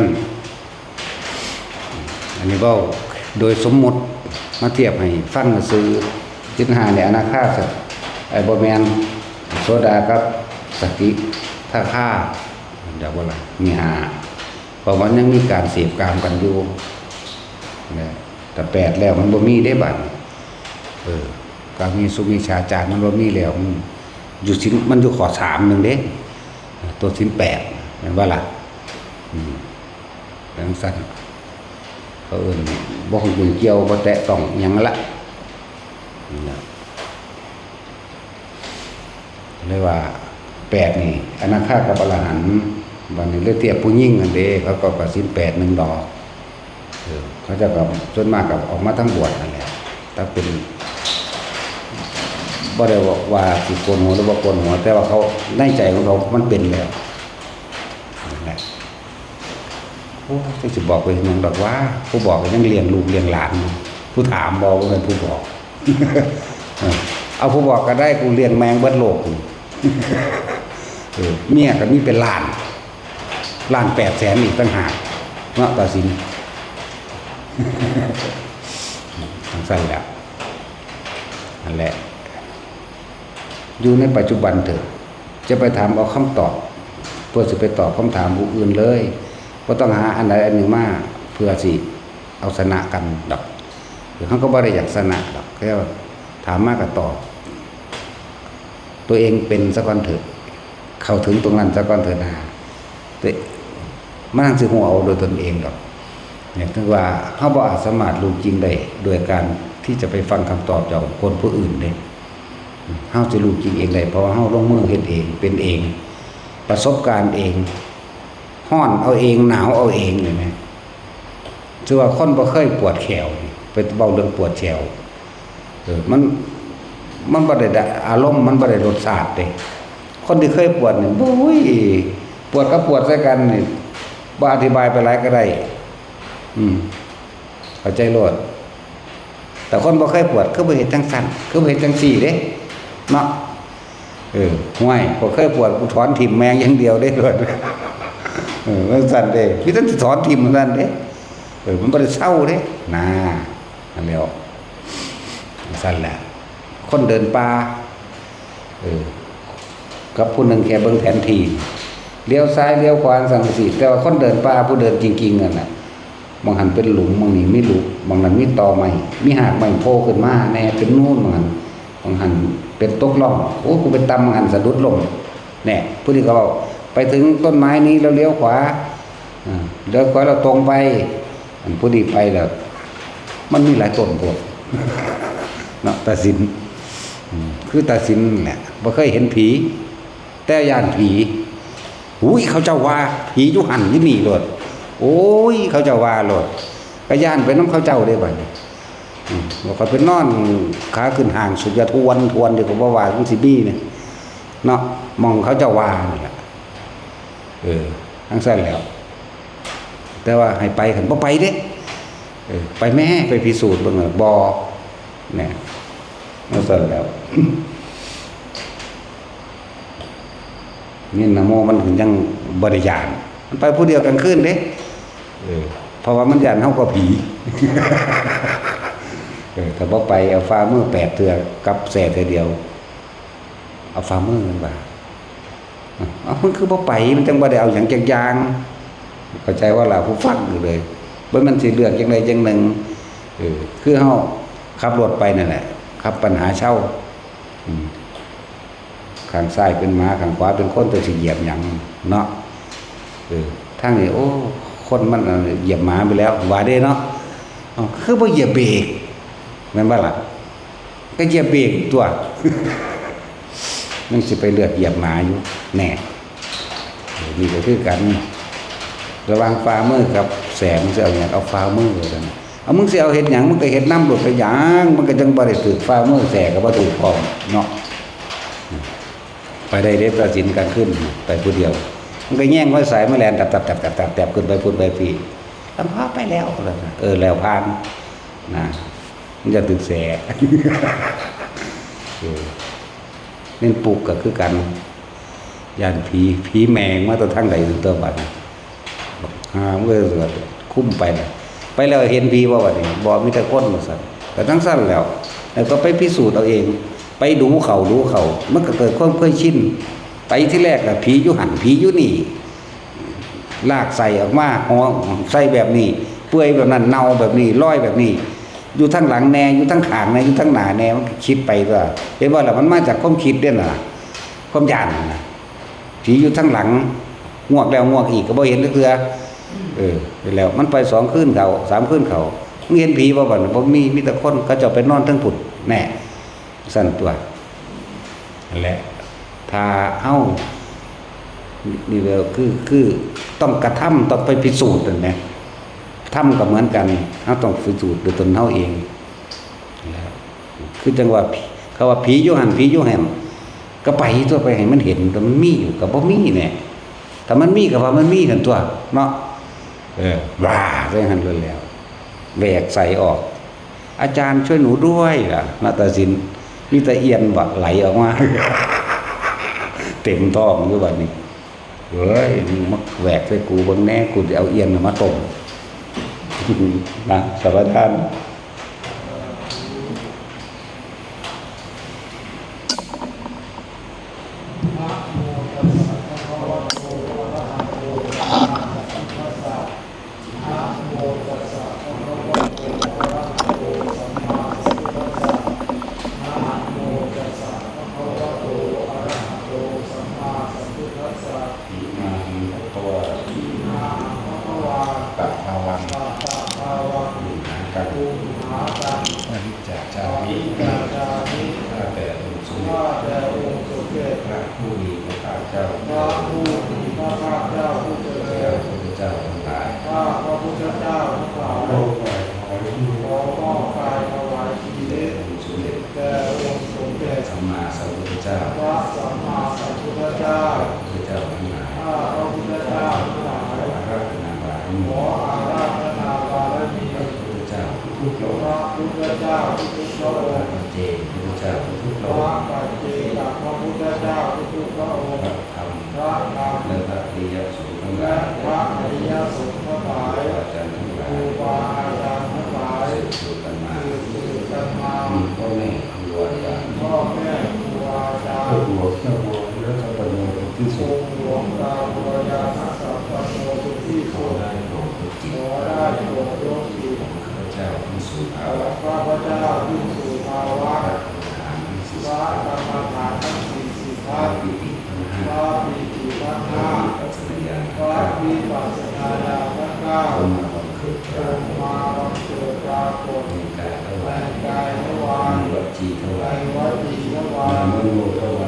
อันนี้ก็โดยสมมุติมาเทียบให้ฟังซื้อศีล5ในอนาคาไอ้บ่แม่นโสดากับสกิทาคาเดี๋ยวว่าล่ะมี5เพราะมันยังมีการเสพกามกันอยู่นะแต่8แล้วมันบ่มีได้บัดการมีสุวิชาจารมันบ่มีแล้วมันอยู่ศีลมันอยู่ข้อ3นึงเด้ตัวศีล8แม่นว่าล่ะดังสั้นเขาเอิ้นบ่ยุ่งเกี่ยวบ่แตะต้องหยังละเลยว่า8นี่อนาคากับอรหันต์บัดนี้เลยเทียบผู้หญิงกันเด้เขาก็ศีล8 1ดอกเขาจะกับส่วนมากกับออกมาทั้งบวชนั่นแหละถ้าเป็นบ่ได้บอกว่าสิโกนหัวหรือบ่โกนหัวแต่ว่าเขาในใจของเขามันเป็นแล้วนั่นแหละโอ้จะบอกไปยังดอกว่าผู้บอกยังเลี้ยงลูกเลี้ยงหลานผู้ถามบอกว่าเป็นผู้บอก เอาผู้บอกก็ได้กูเลี้ยงแมงเบิดโลกเมียก็มีเป็นล้าน800,000อีกต่างหากเนาะตัดสินทั้งสั้นแล้วนั่นแหละอยู่ในปัจจุบันเถอะจะไปถามเอาคำตอบเพื่อจะไปตอบคำถามผู้อื่นเลยก็ต้องหาอันใดอันหนึ่งมาเพื่อสิเอาชนะกันดอกหรือเขาก็บ่ได้อยากชนะดอกแค่ถามมากก็ตอบ ตัวเองเป็นซะก่อนเถิดเข้าถึงตรงนั้นซะก่อนเถิดนะแต่มันสิหัวเอาโดยตนเองดอกเนี่ยถึงว่าเฮาบ่อาจสามารถรู้จริงได้โดยการที่จะไปฟังคำตอบจากคนผู้อื่นเด้เฮาจะรู้จริงเองได้เพราะว่าเฮาลงมือเฮ็ดเองเป็นเองประสบการณ์เองฮ้อนเอาเองหนาวเอาเองเลยนะคือว่าคนบ่เคยปวดแขวไปเว้าเรื่องปวดแขวมันบ่ได้อารมณ์มันบ่ได้รสชาติเด้คนที่เคยปวดนี่โอ้ยปวดกับปวดใส่กันนี่บ่อธิบายไปหลายก็ได้เข้าใจโลดแต่คนบ่เคยปวดคือบ่เฮ็ดจังซั่นคือบ่เฮ็ดจังซี่เด้เนาะห่วยบ่เคยปวดกูถอนทิ่มแมงอย่างเดียวได้โลดมันสั่นเด้มีแต่สิถอนทิ่มมันสั่นเด้มันบ่ได้เศร้าเด้นั่นแล้วสั่นแหละคนเดินป่ากับผู้หนึ่งแค่เบิ่งแผนที่เลี้ยวซ้ายเลี้ยวขวาสั่งสิแต่ว่าคนเดินป่าผู้เดินจริงๆนั่นน่ะบางหันเป็นหลุมบางนี่มีหลุมบางนั้นมีตอไม้มีหากไม้โผล่ขึ้นมาแน่เป็นนู่นบางหันเป็นตกล่องโอ้กูไปตำบางหันสะดุดลงแน่ผู้ที่เขาบอกไปถึงต้นไม้นี้แล้วเลี้ยวขวาเลี้ยวขวาเราตรงไปผู้ที่ไปแล้วมันมีหลายต้นพวกเนาะตัดสินคือตัดสินแหละบ่เคยเห็นผีแต่ย่านผีอุ้ยเขาเจ้าว่าผีอยู่หันอยู่นี่โลดโอ้ยเขาเจ้าว่าโลดก็ย่านไปน้ำเขาเจ้าได้บัดนี้บอกเขาเป็นนอนขาขึ้นห่างสุดจะทวนเดี๋ยวก็บ่ว่าจังสิบี้เนี่ยเนาะมองเขาเจ้าว่านี่แหละทั้งสั้นแล้วแต่ว่าให้ไปคันบ่ไปเด้ไปแม่ไปพิสูจน์เบิ่งบ่เนี่ยนั่นสั้นแล้วนี่นะโมมันถึงยังบริยานมันไปผู้เดียวกันขึ้นเด้เพราะว่ามันยานเท่ากับผีถ้าบ่ไปเอาฟ้ามือ8เทื่อกับแส่เทื่อเดียวเอาฟ้ามือมันว่ามันคือบ่ไปมันจังบ่ได้เอาหยังจักอย่างเข้าใจว่าล่ะผู้ฟังอยู่เลยบ่มันสิเลือกจังใดจังหนึ่งคือเฮาขับรถไปนั่นแหละขับปัญหาเช่าข้างซ้ายเป็นม้าข้างขวาเป็นคนตัวสิเหยียบหยังเนาะทางนี้โอ้คนมันเหยียบม้าไปแล้วว่าได้เนาะคือบ่เหยียบเบรกแม่นบ่ล่ะก็เหยียบเบรกตัว มันสิไปเลือกเหยียบม้าอยู่แน่นี่ก็คือกันระหว่างฟ้ามือกับแสงสิเอาหยังเอาฟ้ามือกันเอามึงสิเอาเฮ็ดหยังมึงก็เฮ็ดน้ำโดดไปหยังมันก็จังบ่ได้ถูกฟ้ามือแสงก็บ่ถูกพร้อมเนาะไปได้เด้ตัดสินกันขึ้นไปผู้เดียวมันก็แย่งไว้สายแมลงตับขึ้นไปพุ่นไปพี่ลำพาไปแล้วแล้วผ่านนะมันจะตึกแสเล่นปลูกก็คือกันย่านผีแมงมาตัวทั้งใดตัวบัดมันก็คุ้มไปแล้วเห็นผีว่าวันนี้บ่มีแต่คนมาสั่นแต่ทั้งสั้นแล้วก็ไปพิสูจน์เอาเองไปดูเขามันก็เกิดความเคยชินไปที่แรกอะผีอยู่หันผีอยู่นี่ลากใส่ออกมาห่อใส่แบบนี้เปื่อยแบบนั้นเน่าแบบนี้ลอยแบบนี้อยู่ทั้งหลังแน่อยู่ทั้งขางแน่อยู่ทั้งหน้าแน่มันคิดไปก็เห็นว่าล่ะมันมาจากความคิดเด้อน่ะความย่านน่ะผีอยู่ทั้งหลังงวกแล้วงวกอีกก็บ่เห็นเทื่อแล้วมันไป2คืนเขา3คืนเขามึงเห็นผีบ่บัดบ่มีแต่คนเขาจะไปนอนทั้งผุดแน่สั่นตัวและถ้าเอานี่แล้วคือต้องกระทำต้องไปพิสูจน์นั่นแหละทำก็เหมือนกันเฮาต้องพิสูจน์ด้วยตนเฮาเองแล้วคือจังว่าเขาว่าผีอยู่หันผีอยู่แห่มก็ไปทั่วไปให้มันเห็นแต่มันมีอยู่ก็บ่มีแน่ถ้ามันมีก็ว่ามันมีกันตัวเนาะว่าได้หันเลยแล้วแบกใส่ออกอาจารย์ช่วยหนูด้วยล่ะนาฏศิลป์มีแต่เอียนบักไหลออกมาเต็มท้องอยู่บัดนี้เฮ้ยมักแหวกใส่กูเบิ่งแน่กูจะเอาเอียนมาต้มนะสวัสดีท่าน มี ขออาราธนาบารมี พระพุทธเจ้าทุกๆพระอง พระ ค์ พุทธเจ้าทุกๆพระอ พระ งค์ ปัจเจกพระพุทธเจ้าทุกๆพ พ ระอ ระ งค์ ปัจเจกพระพุทธเจ้าทุกๆพระองค์ พระธรรม พระธรรม และพระอริยสงฆ์ทั้งห และ ลาย พระอริยสงฆ์ทั้งหลาย ครูอาจารย์ทั้งหลา ครู ย บาอาจารย์ทั้งหลาย สืบสู่กันมา สืบกันมา มีพ่อแม่ครูอาจารย์ พ่อแม่ครูอาจาร พระ ย์ บัวพระบัวและพระปโนเป็นที่ ท สุ ร ด งหลวงตาบัวยาณสัพพโนสุที่ ขอ สุด ได้โปรดทุกจิ ข ต อได้โปรดยกจิต ของข้าพเจ้าทั้งสู่ภา ขอ วะ ข้าพเจ้าขึ้นสู่ภาวะ พระอาหารทั้งสี่ พ สิ ระ บ กรรมฐานทั้ง40 พ ทั ระ ศ ปิติทั้ง พ ห้า ระปีติทั้ง พระ ห้า วิปัสสนาญาณ พ ทั้ง ระ เก้า วิปัสสนาญาณทั้งเก้า องค์มาบังเกิดป อ ราง ค์ โม มาบังเกิดปรากฏ ในกายท ใน วาร กายทวาร ในวจีท ใน วาร วัจีทวาร ในมโนทว